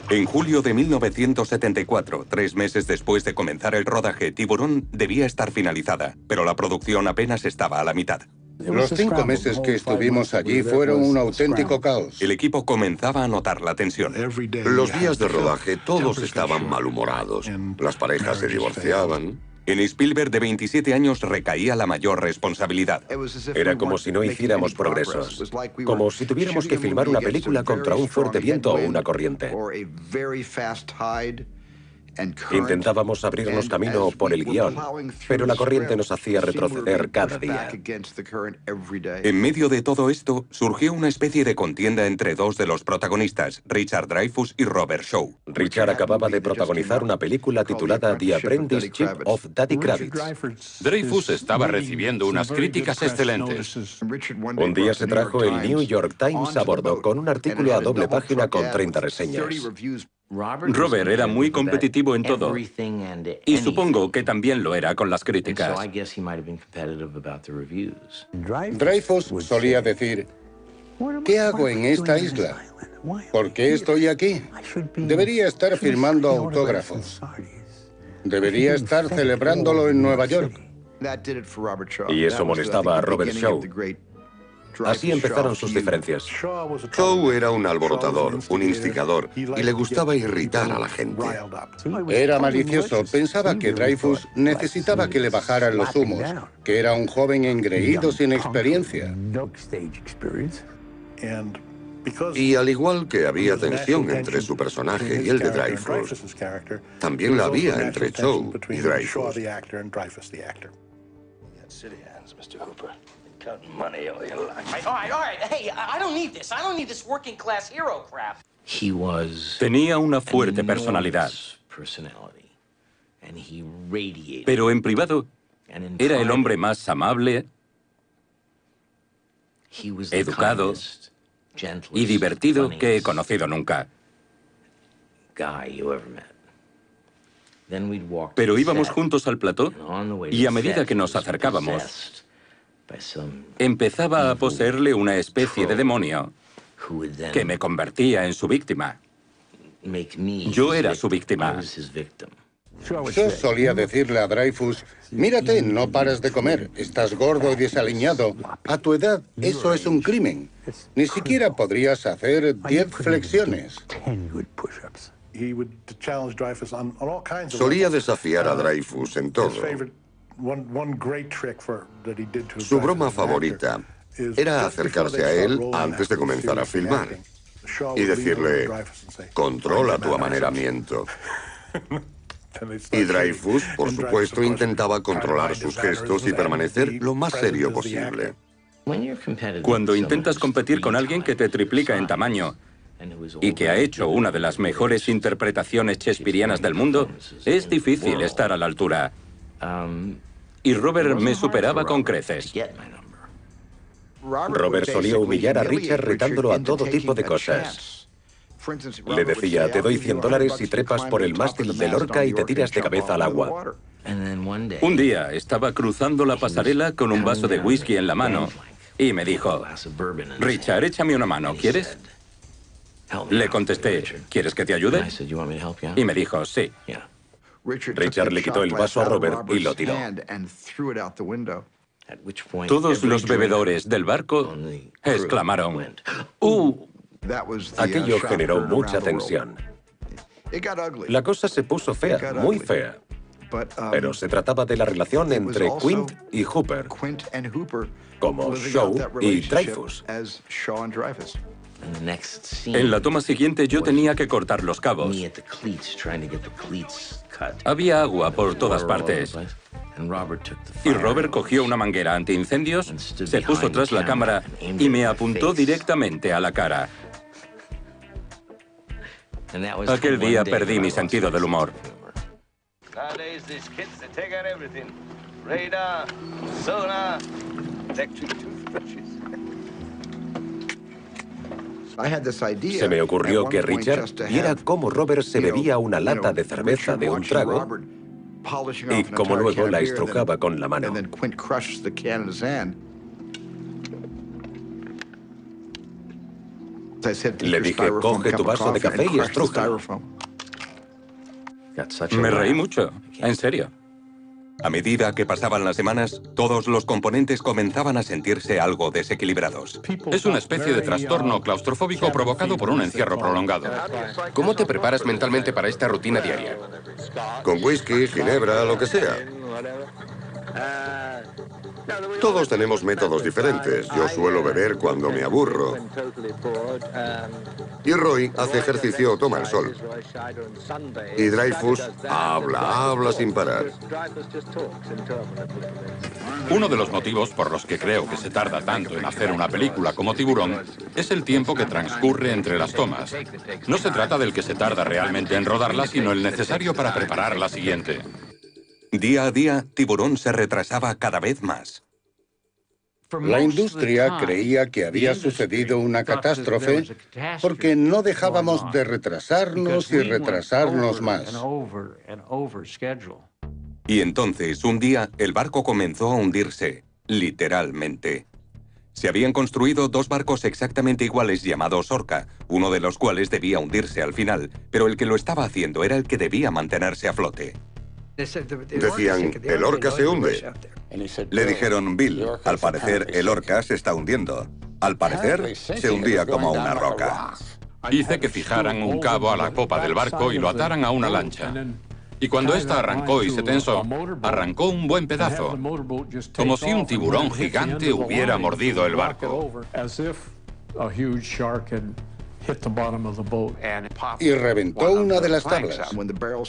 En julio de 1974, 3 meses después de comenzar el rodaje, Tiburón debía estar finalizada, pero la producción apenas estaba a la mitad. Los 5 meses que estuvimos allí fueron un auténtico caos. El equipo comenzaba a notar la tensión. Los días de rodaje todos estaban malhumorados. Las parejas se divorciaban. En Spielberg, de 27 años, recaía la mayor responsabilidad. Era como si no hiciéramos progresos. Como si tuviéramos que filmar una película contra un fuerte viento o una corriente. Intentábamos abrirnos camino por el guión, pero la corriente nos hacía retroceder cada día. En medio de todo esto, surgió una especie de contienda entre 2 de los protagonistas, Richard Dreyfuss y Robert Shaw. Richard acababa de protagonizar una película titulada The Apprenticeship of Daddy Kravitz. Dreyfuss estaba recibiendo unas críticas excelentes. Un día se trajo el New York Times a bordo con un artículo a doble página con 30 reseñas. Robert era muy competitivo en todo, y supongo que también lo era con las críticas. Dreyfuss solía decir, ¿qué hago en esta isla? ¿Por qué estoy aquí? Debería estar firmando autógrafos. Debería estar celebrándolo en Nueva York. Y eso molestaba a Robert Shaw. Así empezaron sus diferencias. Shaw era un alborotador, un instigador, y le gustaba irritar a la gente. Era malicioso. Pensaba que Dreyfuss necesitaba que le bajaran los humos, que era un joven engreído sin experiencia. Y al igual que había tensión entre su personaje y el de Dreyfus, también la había entre Chow y Dreyfus. Tenía una fuerte personalidad, pero en privado era el hombre más amable, educado y divertido que he conocido nunca. Pero íbamos juntos al plató y a medida que nos acercábamos, empezaba a poseerle una especie de demonio que me convertía en su víctima. Yo era su víctima. Yo solía decirle a Dreyfus, mírate, no paras de comer, estás gordo y desaliñado. A tu edad, eso es un crimen. Ni siquiera podrías hacer 10 flexiones. Solía desafiar a Dreyfus en todo. Su broma favorita era acercarse a él antes de comenzar a filmar y decirle, controla tu amaneramiento. Y Dreyfus, por supuesto, intentaba controlar sus gestos y permanecer lo más serio posible. Cuando intentas competir con alguien que te triplica en tamaño y que ha hecho una de las mejores interpretaciones shakespearianas del mundo, es difícil estar a la altura. Y Robert me superaba con creces. Robert solía humillar a Richard retándolo a todo tipo de cosas. Le decía, te doy $100 si trepas por el mástil de Lorca y te tiras de cabeza al agua. Un día estaba cruzando la pasarela con un vaso de whisky en la mano y me dijo, Richard, échame una mano, ¿quieres? Le contesté, ¿quieres que te ayude? Y me dijo, sí. Richard le quitó el vaso a Robert y lo tiró. Todos los bebedores del barco exclamaron, Aquello generó mucha tensión. La cosa se puso fea, muy fea. Pero se trataba de la relación entre Quint y Hooper, como Shaw y Dreyfus. En la toma siguiente yo tenía que cortar los cabos. Había agua por todas partes. Y Robert cogió una manguera antiincendios, se puso tras la cámara y me apuntó directamente a la cara. Aquel día perdí mi sentido del humor. Se me ocurrió que Richard viera cómo Robert se bebía una lata de cerveza de un trago y cómo luego la estrujaba con la mano. Le dije, coge tu vaso de café y estrújalo. Me reí mucho, en serio. A medida que pasaban las semanas, todos los componentes comenzaban a sentirse algo desequilibrados. Es una especie de trastorno claustrofóbico provocado por un encierro prolongado. ¿Cómo te preparas mentalmente para esta rutina diaria? Con whisky, ginebra, lo que sea. Todos tenemos métodos diferentes. Yo suelo beber cuando me aburro. Y Roy hace ejercicio o toma el sol. Y Dreyfus habla sin parar. Uno de los motivos por los que creo que se tarda tanto en hacer una película como Tiburón es el tiempo que transcurre entre las tomas. No se trata del que se tarda realmente en rodarla, sino el necesario para preparar la siguiente. Día a día, Tiburón se retrasaba cada vez más. La industria creía que había sucedido una catástrofe porque no dejábamos de retrasarnos y retrasarnos más. Y entonces, un día, el barco comenzó a hundirse, literalmente. Se habían construido 2 barcos exactamente iguales llamados Orca, uno de los cuales debía hundirse al final, pero el que lo estaba haciendo era el que debía mantenerse a flote. Decían, el Orca se hunde. Le dijeron, Bill, al parecer el Orca se está hundiendo. Al parecer, se hundía como una roca. Hice que fijaran un cabo a la popa del barco y lo ataran a una lancha. Y cuando ésta arrancó y se tensó, arrancó un buen pedazo, como si un tiburón gigante hubiera mordido el barco. Y reventó una de las tablas.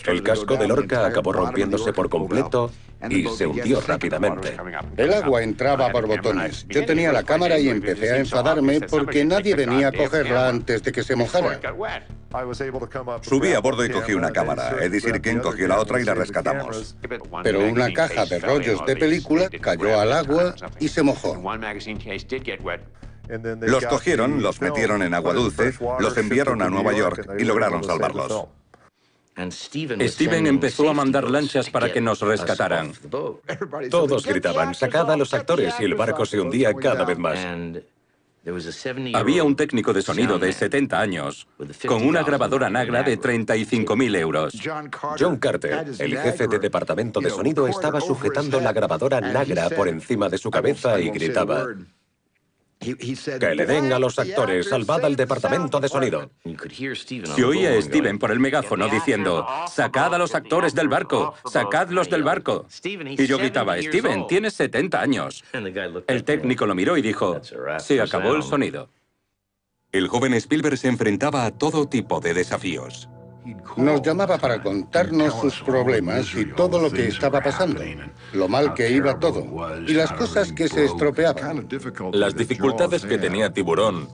El casco del orca acabó rompiéndose por completo y se hundió rápidamente. El agua entraba por botones. Yo tenía la cámara y empecé a enfadarme porque nadie venía a cogerla antes de que se mojara. Subí a bordo y cogí una cámara. Eddie Sirkin cogió la otra y la rescatamos. Pero una caja de rollos de película cayó al agua y se mojó. Los cogieron, los metieron en agua dulce, los enviaron a Nueva York y lograron salvarlos. Steven empezó a mandar lanchas para que nos rescataran. Todos gritaban, sacad a los actores, y el barco se hundía cada vez más. Había un técnico de sonido de 70 años, con una grabadora Nagra de 35.000 euros. John Carter, el jefe de departamento de sonido, estaba sujetando la grabadora Nagra por encima de su cabeza y gritaba: que le den a los actores, salvad al departamento de sonido. Se oía a Steven por el megáfono diciendo: sacad a los actores del barco, sacadlos del barco. Y yo gritaba: Steven, tienes 70 años. El técnico lo miró y dijo: se acabó el sonido. El joven Spielberg se enfrentaba a todo tipo de desafíos. Nos llamaba para contarnos sus problemas y todo lo que estaba pasando, lo mal que iba todo y las cosas que se estropeaban. Las dificultades que tenía Tiburón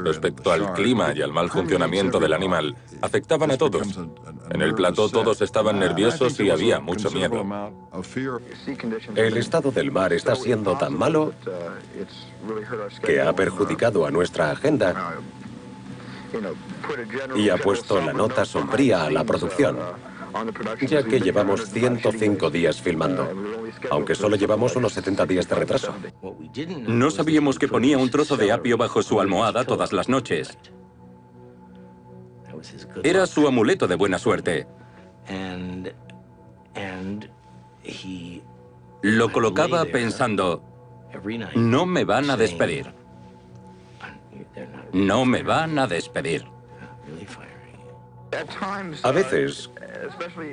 respecto al clima y al mal funcionamiento del animal afectaban a todos. En el plató todos estaban nerviosos y había mucho miedo. El estado del mar está siendo tan malo que ha perjudicado a nuestra agenda y ha puesto la nota sombría a la producción, ya que llevamos 105 días filmando, aunque solo llevamos unos 70 días de retraso. No sabíamos que ponía un trozo de apio bajo su almohada todas las noches. Era su amuleto de buena suerte. Lo colocaba pensando: no me van a despedir. No me van a despedir. A veces,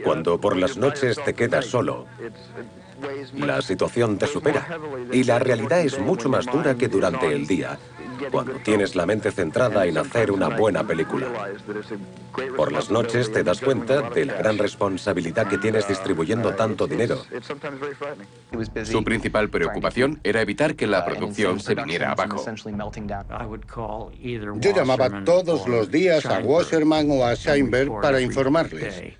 cuando por las noches te quedas solo, la situación te supera y la realidad es mucho más dura que durante el día, cuando tienes la mente centrada en hacer una buena película. Por las noches te das cuenta de la gran responsabilidad que tienes distribuyendo tanto dinero. Su principal preocupación era evitar que la producción se viniera abajo. Yo llamaba todos los días a Wasserman o a Sheinberg para informarles.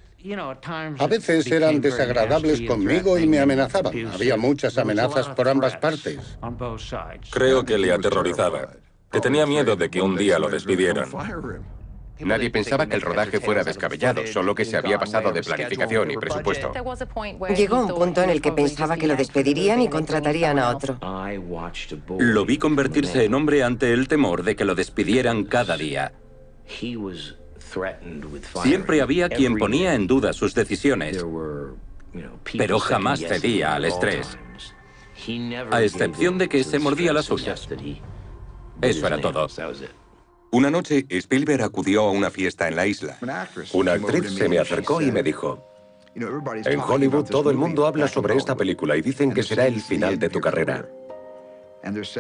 A veces eran desagradables conmigo y me amenazaban. Había muchas amenazas por ambas partes. Creo que le aterrorizaba, que tenía miedo de que un día lo despidieran. Nadie pensaba que el rodaje fuera descabellado, solo que se había pasado de planificación y presupuesto. Llegó un punto en el que pensaba que lo despedirían y contratarían a otro. Lo vi convertirse en hombre ante el temor de que lo despidieran cada día. Siempre había quien ponía en duda sus decisiones, pero jamás cedía al estrés, a excepción de que se mordía las uñas. Eso era todo. Una noche, Spielberg acudió a una fiesta en la isla. Una actriz se me acercó y me dijo: en Hollywood todo el mundo habla sobre esta película y dicen que será el final de tu carrera,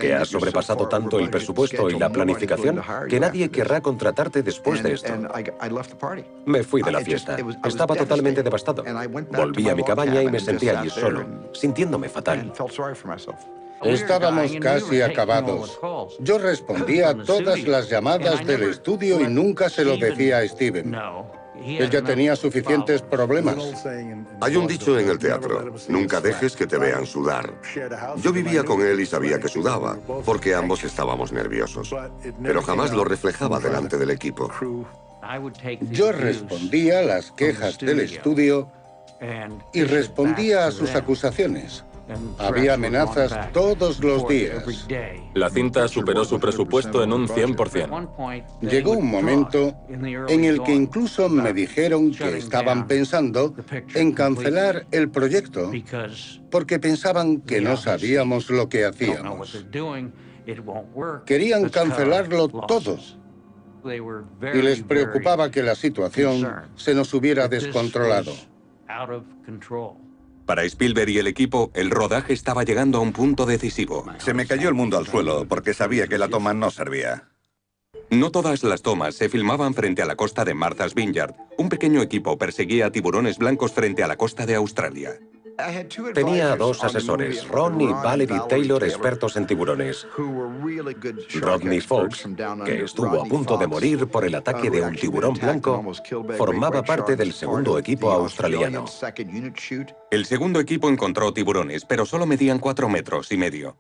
que has sobrepasado tanto el presupuesto y la planificación que nadie querrá contratarte después de esto. Me fui de la fiesta. Estaba totalmente devastado. Volví a mi cabaña y me senté allí solo, sintiéndome fatal. Estábamos casi acabados. Yo respondía a todas las llamadas del estudio y nunca se lo decía a Steven. Él ya tenía suficientes problemas. Hay un dicho en el teatro: nunca dejes que te vean sudar. Yo vivía con él y sabía que sudaba, porque ambos estábamos nerviosos. Pero jamás lo reflejaba delante del equipo. Yo respondía a las quejas del estudio y respondía a sus acusaciones. Había amenazas todos los días. La cinta superó su presupuesto en un 100%. Llegó un momento en el que incluso me dijeron que estaban pensando en cancelar el proyecto porque pensaban que no sabíamos lo que hacíamos. Querían cancelarlo todo y les preocupaba que la situación se nos hubiera descontrolado. Para Spielberg y el equipo, el rodaje estaba llegando a un punto decisivo. Se me cayó el mundo al suelo porque sabía que la toma no servía. No todas las tomas se filmaban frente a la costa de Martha's Vineyard. Un pequeño equipo perseguía a tiburones blancos frente a la costa de Australia. Tenía dos asesores, Ron y Valerie Taylor, expertos en tiburones. Rodney Fox, que estuvo a punto de morir por el ataque de un tiburón blanco, formaba parte del segundo equipo australiano. El segundo equipo encontró tiburones, pero solo medían 4,5 metros.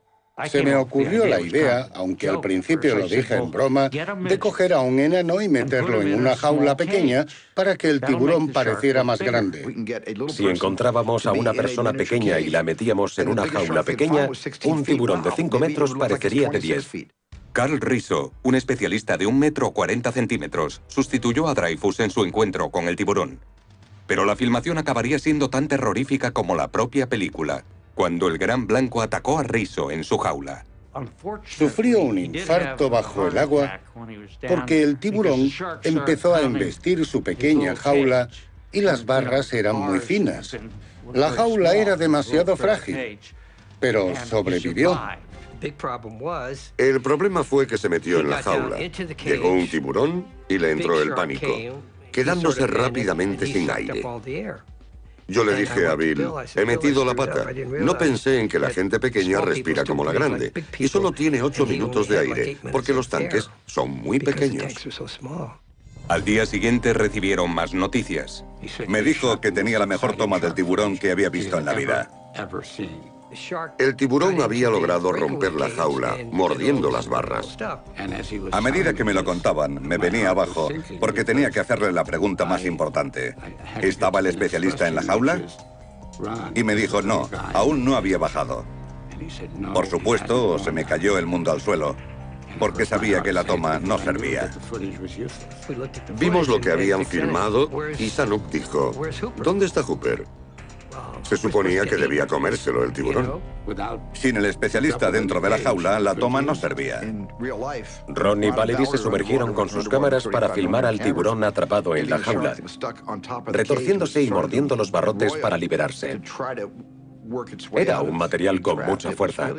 Se me ocurrió la idea, aunque al principio lo dije en broma, de coger a un enano y meterlo en una jaula pequeña para que el tiburón pareciera más grande. Si encontrábamos a una persona pequeña y la metíamos en una jaula pequeña, un tiburón de 5 metros parecería de 10. Carl Risso, un especialista de 1,40 metros, sustituyó a Dreyfus en su encuentro con el tiburón. Pero la filmación acabaría siendo tan terrorífica como la propia película, cuando el gran blanco atacó a Risso en su jaula. Sufrió un infarto bajo el agua porque el tiburón empezó a embestir su pequeña jaula y las barras eran muy finas. La jaula era demasiado frágil, pero sobrevivió. El problema fue que se metió en la jaula. Llegó un tiburón y le entró el pánico, quedándose rápidamente sin aire. Yo le dije a Bill, he metido la pata. No pensé en que la gente pequeña respira como la grande y solo tiene 8 minutos de aire, porque los tanques son muy pequeños. Al día siguiente recibieron más noticias. Me dijo que tenía la mejor toma del tiburón que había visto en la vida. El tiburón había logrado romper la jaula, mordiendo las barras. A medida que me lo contaban, me venía abajo porque tenía que hacerle la pregunta más importante. ¿Estaba el especialista en la jaula? Y me dijo, no, aún no había bajado. Por supuesto, se me cayó el mundo al suelo, porque sabía que la toma no servía. Vimos lo que habían filmado y Zanuck dijo, ¿dónde está Hooper? Se suponía que debía comérselo el tiburón. Sin el especialista dentro de la jaula, la toma no servía. Ron y Valerie se sumergieron con sus cámaras para filmar al tiburón atrapado en la jaula, retorciéndose y mordiendo los barrotes para liberarse. Era un material con mucha fuerza.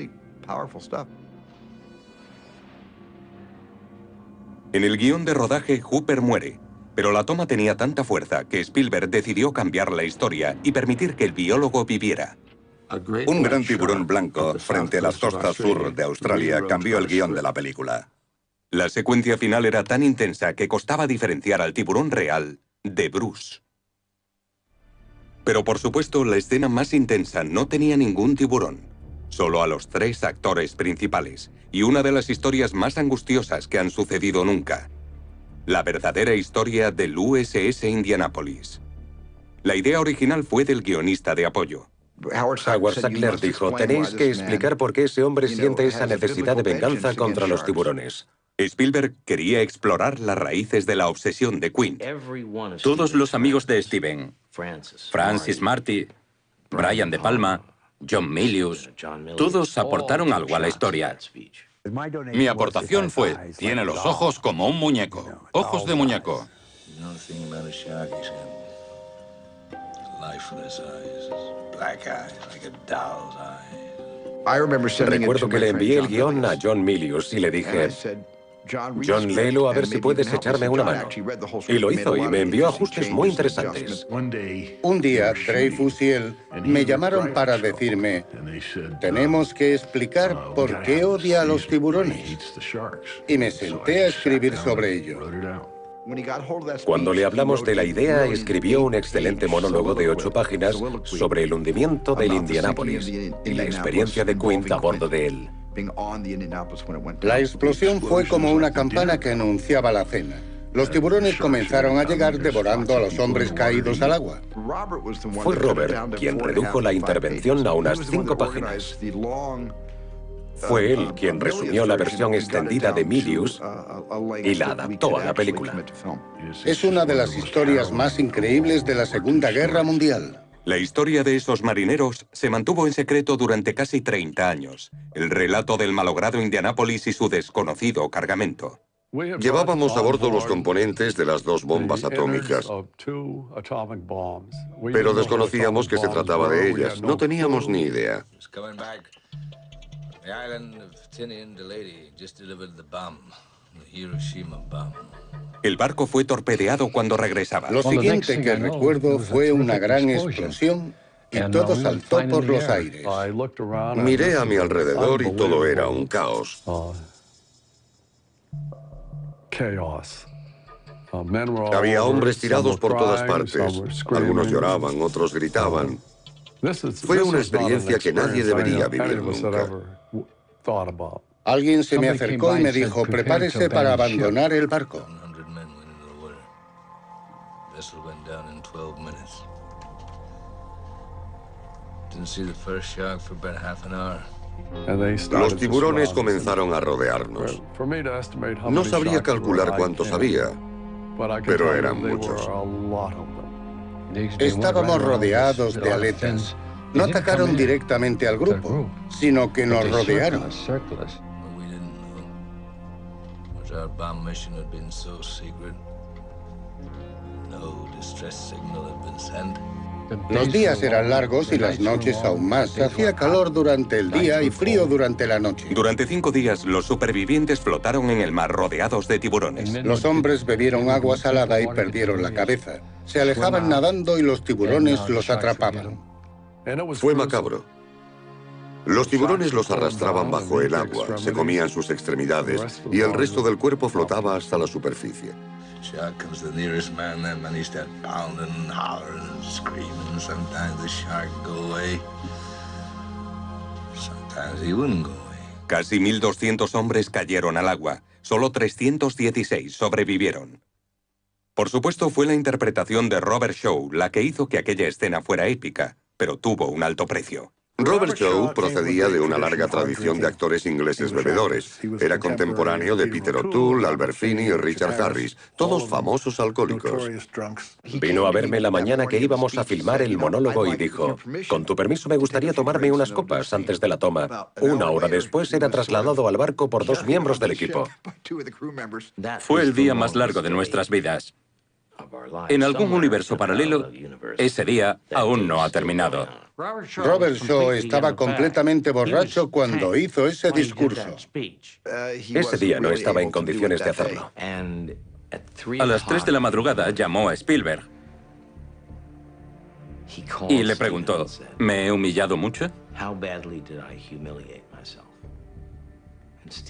En el guión de rodaje, Hooper muere. Pero la toma tenía tanta fuerza que Spielberg decidió cambiar la historia y permitir que el biólogo viviera. Un gran tiburón blanco frente a las costas sur de Australia cambió el guión de la película. La secuencia final era tan intensa que costaba diferenciar al tiburón real de Bruce. Pero por supuesto, la escena más intensa no tenía ningún tiburón, solo a los 3 actores principales, y una de las historias más angustiosas que han sucedido nunca. La verdadera historia del USS Indianapolis. La idea original fue del guionista de apoyo. Howard Sackler dijo, tenéis que explicar por qué ese hombre siente esa necesidad de venganza contra los tiburones. Spielberg quería explorar las raíces de la obsesión de Quint. Todos los amigos de Steven, Francis Marty, Brian De Palma, John Milius, todos aportaron algo a la historia. Mi aportación fue, tiene los ojos como un muñeco, ojos de muñeco. Recuerdo que le envié el guión a John Milius y le dije, John, léelo a ver si puedes echarme una mano. Y lo hizo y me envió ajustes muy interesantes. Un día, Dreyfus y él me llamaron para decirme, tenemos que explicar por qué odia a los tiburones. Y me senté a escribir sobre ello. Cuando le hablamos de la idea, escribió un excelente monólogo de 8 páginas sobre el hundimiento del Indianapolis y la experiencia de Quint a bordo de él. La explosión fue como una campana que anunciaba la cena. Los tiburones comenzaron a llegar devorando a los hombres caídos al agua. Fue Robert quien redujo la intervención a unas 5 páginas. Fue él quien resumió la versión extendida de Milius y la adaptó a la película. Es una de las historias más increíbles de la Segunda Guerra Mundial. La historia de esos marineros se mantuvo en secreto durante casi 30 años. El relato del malogrado Indianápolis y su desconocido cargamento. Llevábamos a bordo los componentes de las 2 bombas atómicas, pero desconocíamos que se trataba de ellas. No teníamos ni idea. El barco fue torpedeado cuando regresaba. Lo siguiente que recuerdo fue una gran explosión y todo saltó por los aires. Miré a mi alrededor y todo era un caos. Había hombres tirados por todas partes. Algunos lloraban, otros gritaban. Fue una experiencia que nadie debería vivir nunca. Alguien se me acercó y me dijo, prepárese para abandonar el barco. Los tiburones comenzaron a rodearnos. No sabría calcular cuántos había, pero eran muchos. Estábamos rodeados de aletas. No atacaron directamente al grupo, sino que nos rodearon. Los días eran largos y las noches aún más. Hacía calor durante el día y frío durante la noche. Durante 5 días, los supervivientes flotaron en el mar rodeados de tiburones. Los hombres bebieron agua salada y perdieron la cabeza. Se alejaban nadando y los tiburones los atrapaban. Fue macabro. Los tiburones los arrastraban bajo el agua, se comían sus extremidades y el resto del cuerpo flotaba hasta la superficie. Shark comes the nearest man, that man he start pounding and hollering and screaming. Sometimes the shark go away. Sometimes he wouldn't go away. Casi 1.200 hombres cayeron al agua. Solo 316 sobrevivieron. Por supuesto, fue la interpretación de Robert Shaw la que hizo que aquella escena fuera épica, pero tuvo un alto precio. Robert Shaw procedía de una larga tradición de actores ingleses bebedores. Era contemporáneo de Peter O'Toole, Albert Finney y Richard Harris, todos famosos alcohólicos. Vino a verme la mañana que íbamos a filmar el monólogo y dijo, con tu permiso me gustaría tomarme unas copas antes de la toma. 1 hora después era trasladado al barco por 2 miembros del equipo. Fue el día más largo de nuestras vidas. En algún universo paralelo, ese día aún no ha terminado. Robert Shaw estaba completamente borracho cuando hizo ese discurso. Ese día no estaba en condiciones de hacerlo. A las 3 de la madrugada llamó a Spielberg y le preguntó, ¿me he humillado mucho?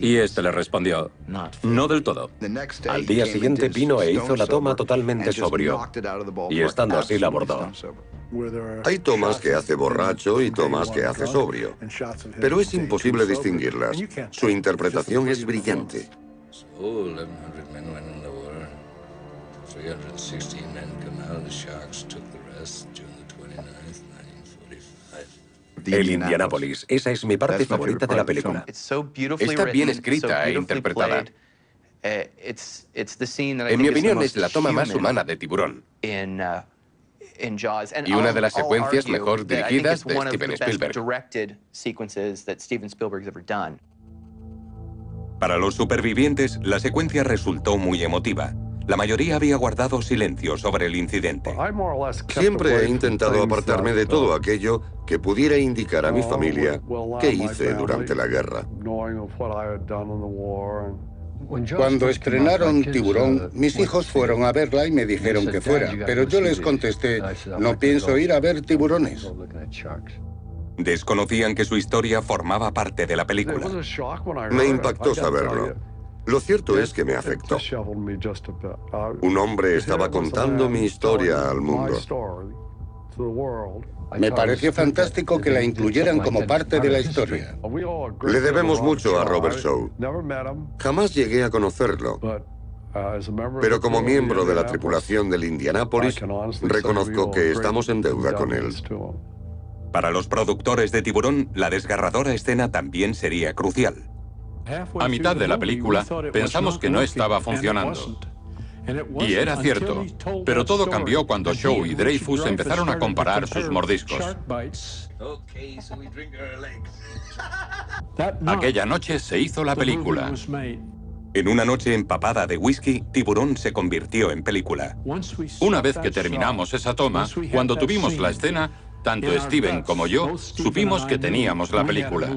Y este le respondió, no del todo. Al día siguiente vino e hizo la toma totalmente sobrio, y estando así la abordó. Hay tomas que hace borracho y tomas que hace sobrio, pero es imposible distinguirlas. Su interpretación es brillante. 1,100 men went in the water. 316 men come out. The sharks took the rest June the 29th, 1945. El Indianápolis. Esa es mi parte favorita de la película. Está bien escrita e interpretada. En mi opinión, es la toma más humana de Tiburón. Y una de las secuencias mejor dirigidas de Steven Spielberg. Para los supervivientes, la secuencia resultó muy emotiva. La mayoría había guardado silencio sobre el incidente. Siempre he intentado apartarme de todo aquello que pudiera indicar a mi familia qué hice durante la guerra. Cuando estrenaron Tiburón, mis hijos fueron a verla y me dijeron que fuera, pero yo les contesté, no pienso ir a ver tiburones. Desconocían que su historia formaba parte de la película. Me impactó saberlo. Lo cierto es que me afectó. Un hombre estaba contando mi historia al mundo. Me pareció fantástico que la incluyeran como parte de la historia. Le debemos mucho a Robert Shaw. Jamás llegué a conocerlo, pero como miembro de la tripulación del Indianápolis, reconozco que estamos en deuda con él. Para los productores de Tiburón, la desgarradora escena también sería crucial. A mitad de la película, pensamos que no estaba funcionando. Y era cierto, pero todo cambió cuando Shaw y Dreyfus empezaron a comparar sus mordiscos. Aquella noche se hizo la película. En una noche empapada de whisky, Tiburón se convirtió en película. Una vez que terminamos esa toma, cuando tuvimos la escena, tanto Steven como yo supimos que teníamos la película.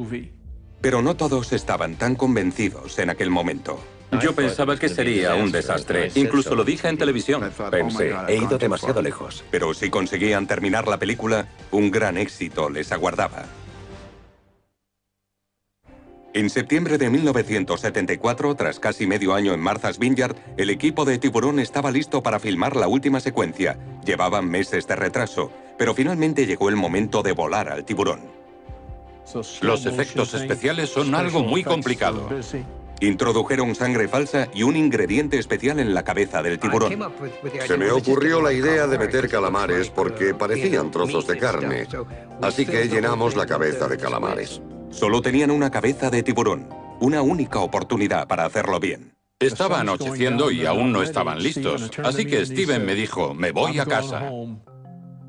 Pero no todos estaban tan convencidos en aquel momento. Yo pensaba que sería un desastre. Incluso lo dije en televisión. Pensé, he ido demasiado lejos. Pero si conseguían terminar la película, un gran éxito les aguardaba. En septiembre de 1974, tras casi medio año en Martha's Vineyard, el equipo de Tiburón estaba listo para filmar la última secuencia. Llevaban meses de retraso, pero finalmente llegó el momento de volar al tiburón. Los efectos especiales son algo muy complicado. Introdujeron sangre falsa y un ingrediente especial en la cabeza del tiburón. Se me ocurrió la idea de meter calamares porque parecían trozos de carne, así que llenamos la cabeza de calamares. Solo tenían una cabeza de tiburón, una única oportunidad para hacerlo bien. Estaba anocheciendo y aún no estaban listos, así que Steven me dijo, me voy a casa.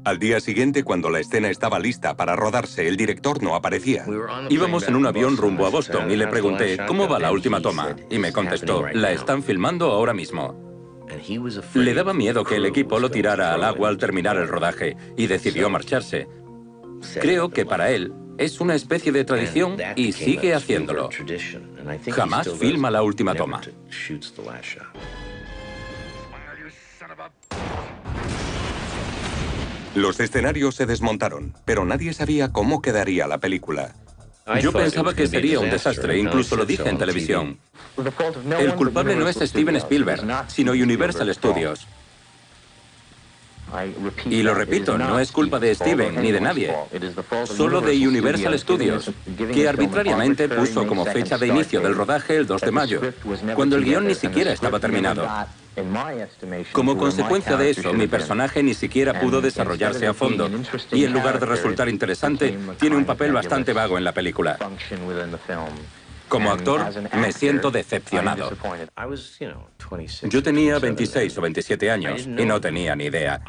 Al día siguiente, cuando la escena estaba lista para rodarse, el director no aparecía. Íbamos en un avión rumbo a Boston y le pregunté, ¿cómo va la última toma? Y me contestó, la están filmando ahora mismo. Le daba miedo que el equipo lo tirara al agua al terminar el rodaje y decidió marcharse. Creo que para él es una especie de tradición y sigue haciéndolo. Jamás filma la última toma. Los escenarios se desmontaron, pero nadie sabía cómo quedaría la película. Yo pensaba que sería un desastre, incluso lo dije en televisión. El culpable no es Steven Spielberg, sino Universal Studios. Y lo repito, no es culpa de Steven ni de nadie, solo de Universal Studios, que arbitrariamente puso como fecha de inicio del rodaje el 2 de mayo, cuando el guión ni siquiera estaba terminado. Como consecuencia de eso, mi personaje ni siquiera pudo desarrollarse a fondo, y en lugar de resultar interesante, tiene un papel bastante vago en la película. Como actor, me siento decepcionado. Yo tenía 26 o 27 años y no tenía ni idea.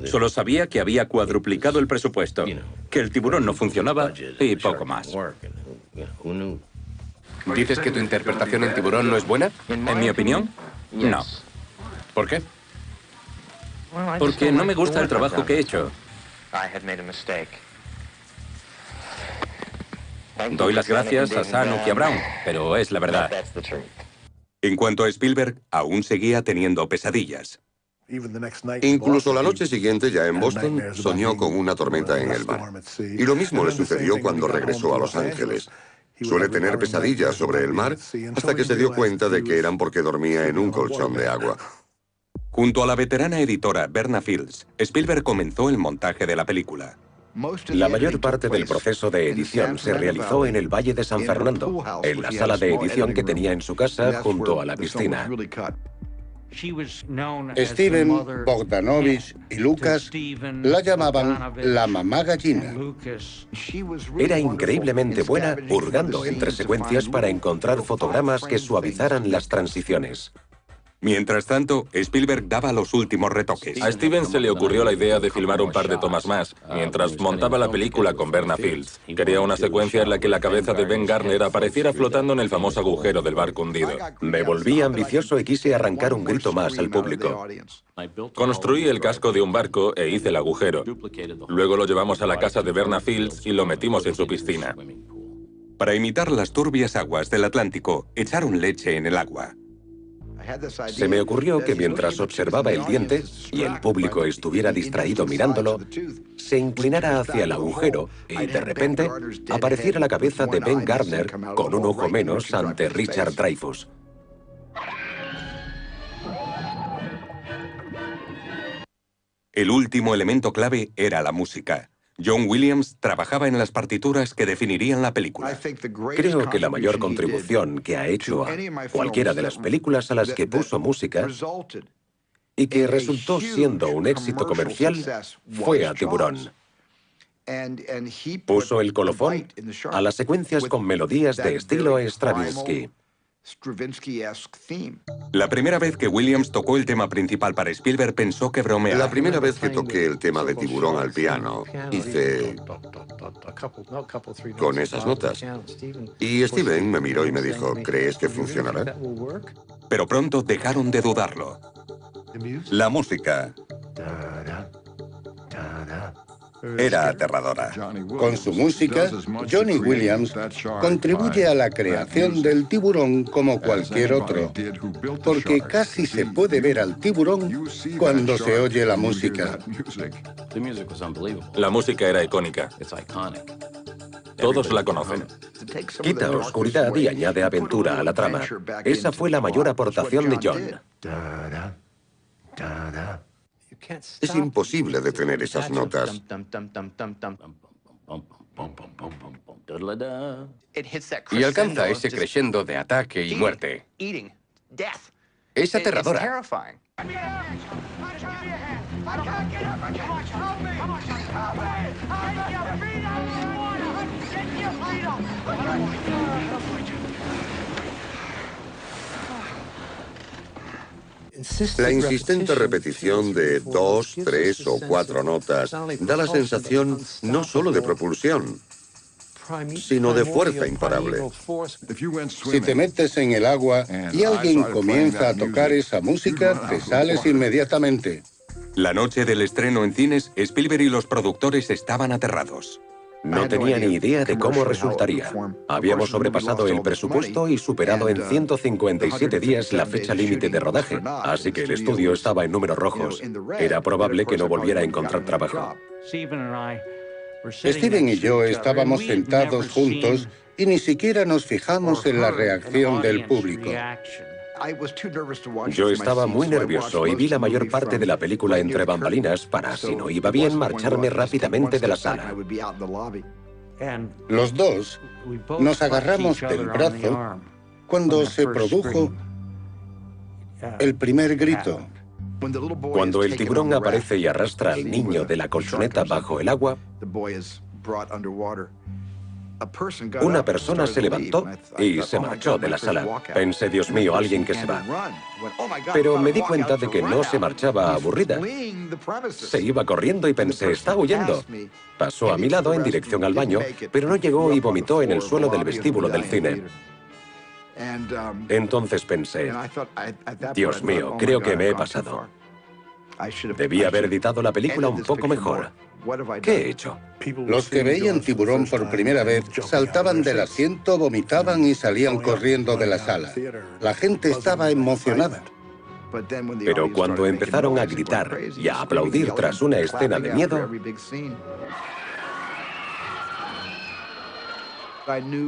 Solo sabía que había cuadruplicado el presupuesto, que el tiburón no funcionaba y poco más. ¿Dices que tu interpretación en Tiburón no es buena? En mi opinión, no. ¿Por qué? Porque no me gusta el trabajo que he hecho. Doy las gracias a Zanuck y a Brown, pero es la verdad. En cuanto a Spielberg, aún seguía teniendo pesadillas. Incluso la noche siguiente, ya en Boston, soñó con una tormenta en el mar. Y lo mismo le sucedió cuando regresó a Los Ángeles. Suele tener pesadillas sobre el mar hasta que se dio cuenta de que eran porque dormía en un colchón de agua. Junto a la veterana editora Verna Fields, Spielberg comenzó el montaje de la película. La mayor parte del proceso de edición se realizó en el Valle de San Fernando, en la sala de edición que tenía en su casa junto a la piscina. Steven, Bogdanovich y Lucas la llamaban la mamá gallina. Era increíblemente buena hurgando entre secuencias para encontrar fotogramas que suavizaran las transiciones. Mientras tanto, Spielberg daba los últimos retoques. A Steven se le ocurrió la idea de filmar un par de tomas más, mientras montaba la película con Verna Fields. Quería una secuencia en la que la cabeza de Ben Garner apareciera flotando en el famoso agujero del barco hundido. Me volví ambicioso y quise arrancar un grito más al público. Construí el casco de un barco e hice el agujero. Luego lo llevamos a la casa de Verna Fields y lo metimos en su piscina. Para imitar las turbias aguas del Atlántico, echaron leche en el agua. Se me ocurrió que mientras observaba el diente y el público estuviera distraído mirándolo, se inclinara hacia el agujero y de repente apareciera la cabeza de Ben Garner con un ojo menos ante Richard Dreyfuss. El último elemento clave era la música. John Williams trabajaba en las partituras que definirían la película. Creo que la mayor contribución que ha hecho a cualquiera de las películas a las que puso música y que resultó siendo un éxito comercial fue a Tiburón. Puso el colofón a las secuencias con melodías de estilo Stravinsky. La primera vez que Williams tocó el tema principal para Spielberg pensó que bromeaba. La primera vez que toqué el tema de Tiburón al piano, hice con esas notas. Y Steven me miró y me dijo, ¿crees que funcionará? Pero pronto dejaron de dudarlo. La música Era aterradora. Con su música, Johnny Williams contribuye a la creación del tiburón como cualquier otro, porque casi se puede ver al tiburón cuando se oye la música. La música era icónica. Todos la conocen. Quita oscuridad y añade aventura a la trama. Esa fue la mayor aportación de John. Es imposible detener esas notas. Y alcanza ese crescendo de ataque y muerte. Es aterradora. La insistente repetición de 2, 3 o 4 notas da la sensación no solo de propulsión, sino de fuerza imparable. Si te metes en el agua y alguien comienza a tocar esa música, te sales inmediatamente. La noche del estreno en cines, Spielberg y los productores estaban aterrados. No tenía ni idea de cómo resultaría. Habíamos sobrepasado el presupuesto y superado en 157 días la fecha límite de rodaje, así que el estudio estaba en números rojos. Era probable que no volviera a encontrar trabajo. Steven y yo estábamos sentados juntos y ni siquiera nos fijamos en la reacción del público. Yo estaba muy nervioso y vi la mayor parte de la película entre bambalinas para, si no iba bien, marcharme rápidamente de la sala. Los dos nos agarramos del brazo cuando se produjo el primer grito. Cuando el tiburón aparece y arrastra al niño de la colchoneta bajo el agua, una persona se levantó y se marchó de la sala. Pensé, Dios mío, alguien que se va. Pero me di cuenta de que no se marchaba aburrida. Se iba corriendo y pensé, está huyendo. Pasó a mi lado en dirección al baño, pero no llegó y vomitó en el suelo del vestíbulo del cine. Entonces pensé, Dios mío, creo que me he pasado. Debí haber editado la película un poco mejor. ¿Qué he hecho? Los que veían Tiburón por primera vez saltaban del asiento, vomitaban y salían corriendo de la sala. La gente estaba emocionada. Pero cuando empezaron a gritar y a aplaudir tras una escena de miedo,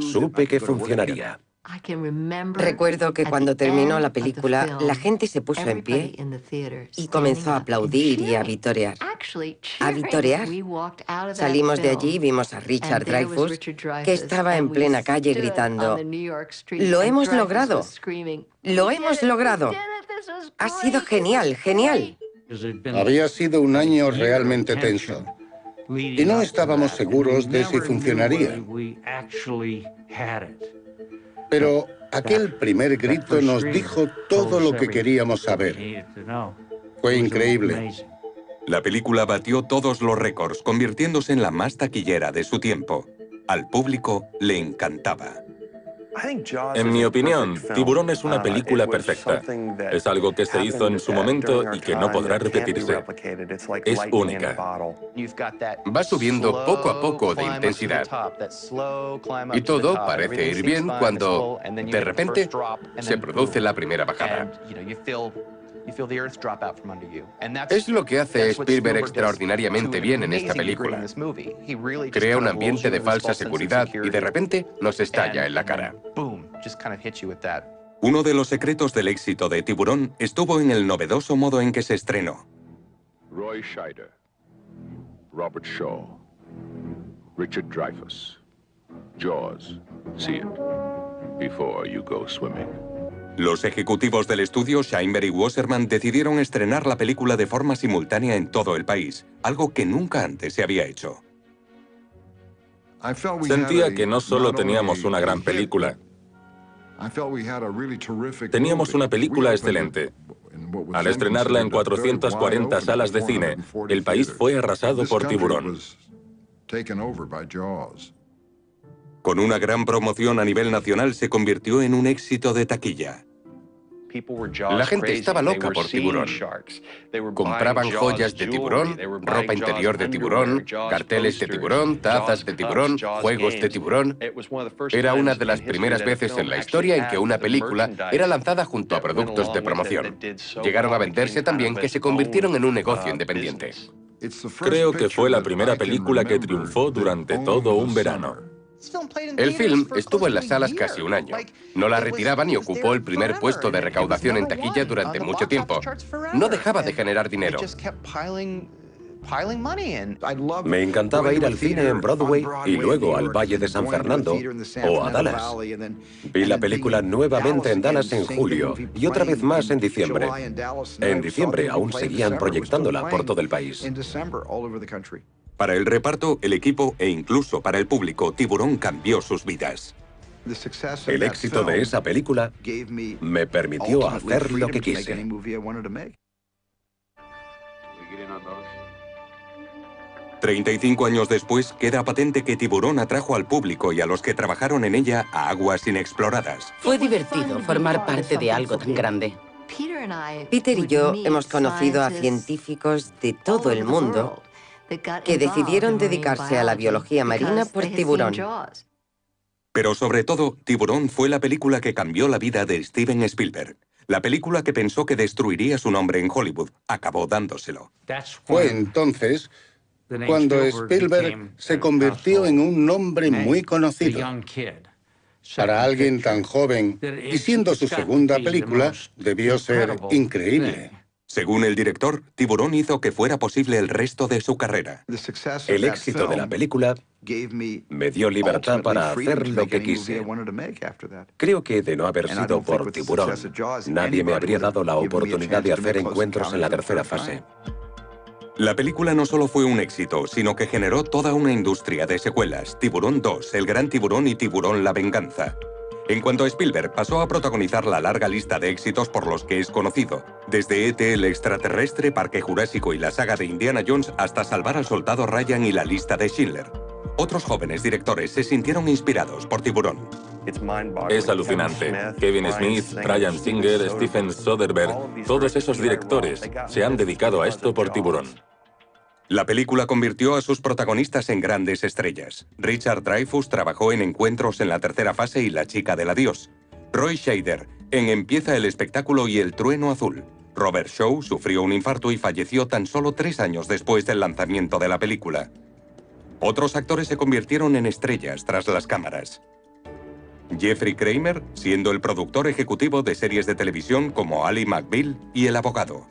supe que funcionaría. Recuerdo que cuando terminó la película, la gente se puso en pie y comenzó a aplaudir y a vitorear. ¿A vitorear? Salimos de allí y vimos a Richard Dreyfuss, que estaba en plena calle gritando, ¡lo hemos logrado! ¡Lo hemos logrado! ¡Ha sido genial, genial! Había sido un año realmente tenso y no estábamos seguros de si funcionaría. Pero aquel primer grito nos dijo todo lo que queríamos saber. Fue increíble. La película batió todos los récords, convirtiéndose en la más taquillera de su tiempo. Al público le encantaba. En mi opinión, Tiburón es una película perfecta. Es algo que se hizo en su momento y que no podrá repetirse. Es única. Va subiendo poco a poco de intensidad. Y todo parece ir bien cuando, de repente, se produce la primera bajada. Es lo que hace Spielberg extraordinariamente bien en esta película. Crea un ambiente de falsa seguridad y de repente nos estalla en la cara. Uno de los secretos del éxito de Tiburón estuvo en el novedoso modo en que se estrenó. Roy Scheider, Robert Shaw, Richard Dreyfuss, Jaws, see it before you go swimming. Los ejecutivos del estudio, Sheinberg y Wasserman, decidieron estrenar la película de forma simultánea en todo el país, algo que nunca antes se había hecho. Sentía que no solo teníamos una gran película, teníamos una película excelente. Al estrenarla en 440 salas de cine, el país fue arrasado por Tiburón. Con una gran promoción a nivel nacional, se convirtió en un éxito de taquilla. La gente estaba loca por Tiburón. Compraban joyas de tiburón, ropa interior de tiburón, carteles de tiburón, tazas de tiburón, juegos de tiburón. Era una de las primeras veces en la historia en que una película era lanzada junto a productos de promoción. Llegaron a venderse tan bien que se convirtieron en un negocio independiente. Creo que fue la primera película que triunfó durante todo un verano. El film estuvo en las salas casi un año. No la retiraban y ocupó el primer puesto de recaudación en taquilla durante mucho tiempo. No dejaba de generar dinero. Me encantaba ir al cine en Broadway y luego al Valle de San Fernando o a Dallas. Vi la película nuevamente en Dallas en julio y otra vez más en diciembre. En diciembre aún seguían proyectándola por todo el país. Para el reparto, el equipo e incluso para el público, Tiburón cambió sus vidas. El éxito de esa película me permitió hacer lo que quise. 35 años después, queda patente que Tiburón atrajo al público y a los que trabajaron en ella a aguas inexploradas. Fue divertido formar parte de algo tan grande. Peter y yo hemos conocido a científicos de todo el mundo que decidieron dedicarse a la biología marina por Tiburón. Pero sobre todo, Tiburón fue la película que cambió la vida de Steven Spielberg. La película que pensó que destruiría su nombre en Hollywood acabó dándoselo. Fue entonces cuando Spielberg se convirtió en un nombre muy conocido. Para alguien tan joven y siendo su segunda película, debió ser increíble. Según el director, Tiburón hizo que fuera posible el resto de su carrera. El éxito de la película me dio libertad para hacer lo que quise. Creo que de no haber sido por Tiburón, nadie me habría dado la oportunidad de hacer encuentros en la tercera fase. La película no solo fue un éxito, sino que generó toda una industria de secuelas. Tiburón 2, El Gran Tiburón y Tiburón La Venganza. En cuanto a Spielberg, pasó a protagonizar la larga lista de éxitos por los que es conocido. Desde E.T. el extraterrestre, Parque Jurásico y la saga de Indiana Jones hasta Salvar al soldado Ryan y la lista de Schindler. Otros jóvenes directores se sintieron inspirados por Tiburón. Es alucinante. Kevin Smith, Bryan Singer, Steven Soderbergh, todos esos directores se han dedicado a esto por Tiburón. La película convirtió a sus protagonistas en grandes estrellas. Richard Dreyfuss trabajó en Encuentros en la tercera fase y La chica del adiós. Roy Scheider en Empieza el espectáculo y El trueno azul. Robert Shaw sufrió un infarto y falleció tan solo 3 años después del lanzamiento de la película. Otros actores se convirtieron en estrellas tras las cámaras. Jeffrey Kramer, siendo el productor ejecutivo de series de televisión como Ally McBeal y El abogado.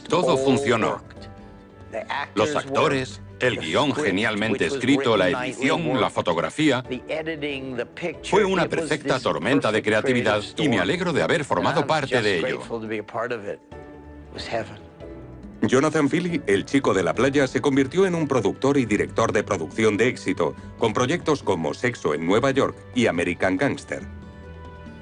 Todo funcionó. Los actores, el guión genialmente escrito, la edición, la fotografía. Fue una perfecta tormenta de creatividad y me alegro de haber formado parte de ello. Jonathan Filley, el chico de la playa, se convirtió en un productor y director de producción de éxito, con proyectos como Sexo en Nueva York y American Gangster.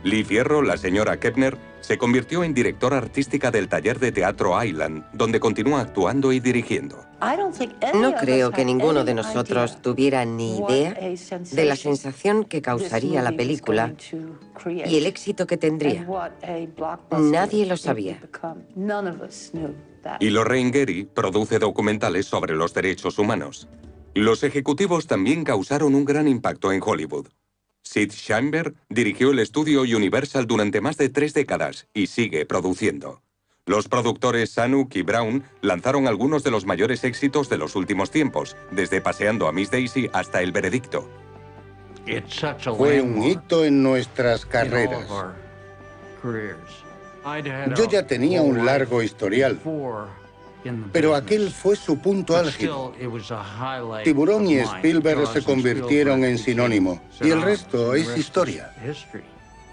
Lee Fierro, la señora Kepner, se convirtió en directora artística del taller de teatro Island, donde continúa actuando y dirigiendo. No creo que ninguno de nosotros tuviera ni idea de la sensación que causaría la película y el éxito que tendría. Nadie lo sabía. Y Lorraine Gary produce documentales sobre los derechos humanos. Los ejecutivos también causaron un gran impacto en Hollywood. Sid Sheinberg dirigió el estudio Universal durante más de 3 décadas y sigue produciendo. Los productores Zanuck y Brown lanzaron algunos de los mayores éxitos de los últimos tiempos, desde Paseando a Miss Daisy hasta El veredicto. Fue un hito en nuestras carreras. Yo ya tenía un largo historial, pero aquel fue su punto álgido. Tiburón y Spielberg se convirtieron en sinónimo, y el resto es historia.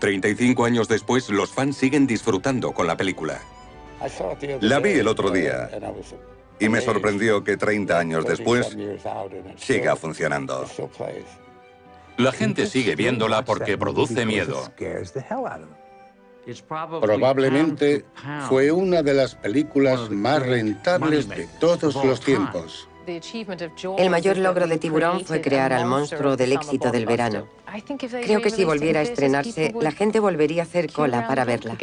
35 años después, los fans siguen disfrutando con la película. La vi el otro día y me sorprendió que 30 años después siga funcionando. La gente sigue viéndola porque produce miedo. Probablemente fue una de las películas más rentables de todos los tiempos. El mayor logro de Tiburón fue crear al monstruo del éxito del verano. Creo que si volviera a estrenarse, la gente volvería a hacer cola para verla.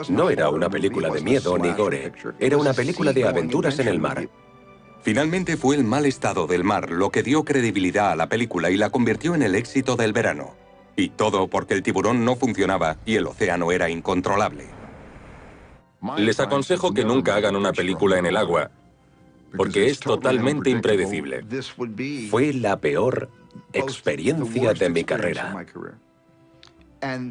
No era una película de miedo ni gore, era una película de aventuras en el mar. Finalmente fue el mal estado del mar lo que dio credibilidad a la película y la convirtió en el éxito del verano. Y todo porque el tiburón no funcionaba y el océano era incontrolable. Les aconsejo que nunca hagan una película en el agua, porque es totalmente impredecible. Fue la peor experiencia de mi carrera.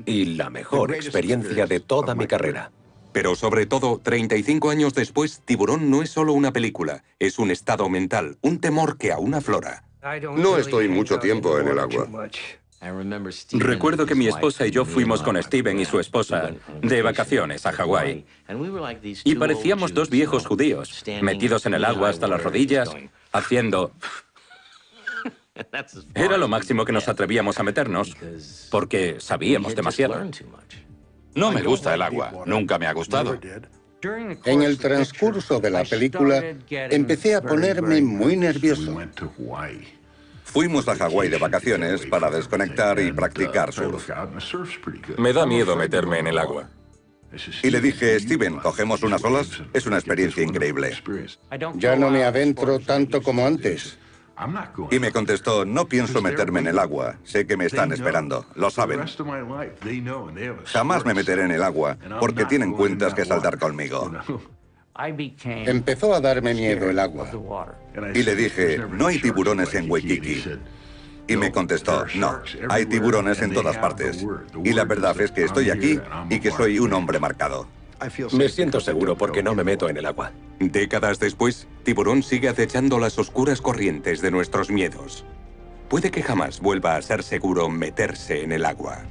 Y la mejor experiencia de toda mi carrera. Pero sobre todo, 35 años después, Tiburón no es solo una película, es un estado mental, un temor que aún aflora. No estoy mucho tiempo en el agua. Recuerdo que mi esposa y yo fuimos con Steven y su esposa de vacaciones a Hawái. Y parecíamos dos viejos judíos, metidos en el agua hasta las rodillas, haciendo... Era lo máximo que nos atrevíamos a meternos, porque sabíamos demasiado. No me gusta el agua, nunca me ha gustado. En el transcurso de la película, empecé a ponerme muy nervioso. Fuimos a Hawái de vacaciones para desconectar y practicar surf. Me da miedo meterme en el agua. Y le dije, Steven, ¿cogemos unas olas? Es una experiencia increíble. Ya no me adentro tanto como antes. Y me contestó, no pienso meterme en el agua. Sé que me están esperando. Lo saben. Jamás me meteré en el agua porque tienen cuentas que saldar conmigo. Empezó a darme miedo el agua. Y le dije, no hay tiburones en Waikiki. Y me contestó, no, hay tiburones en todas partes. Y la verdad es que estoy aquí y que soy un hombre marcado. Me siento seguro porque no me meto en el agua. Décadas después, Tiburón sigue acechando las oscuras corrientes de nuestros miedos. Puede que jamás vuelva a ser seguro meterse en el agua.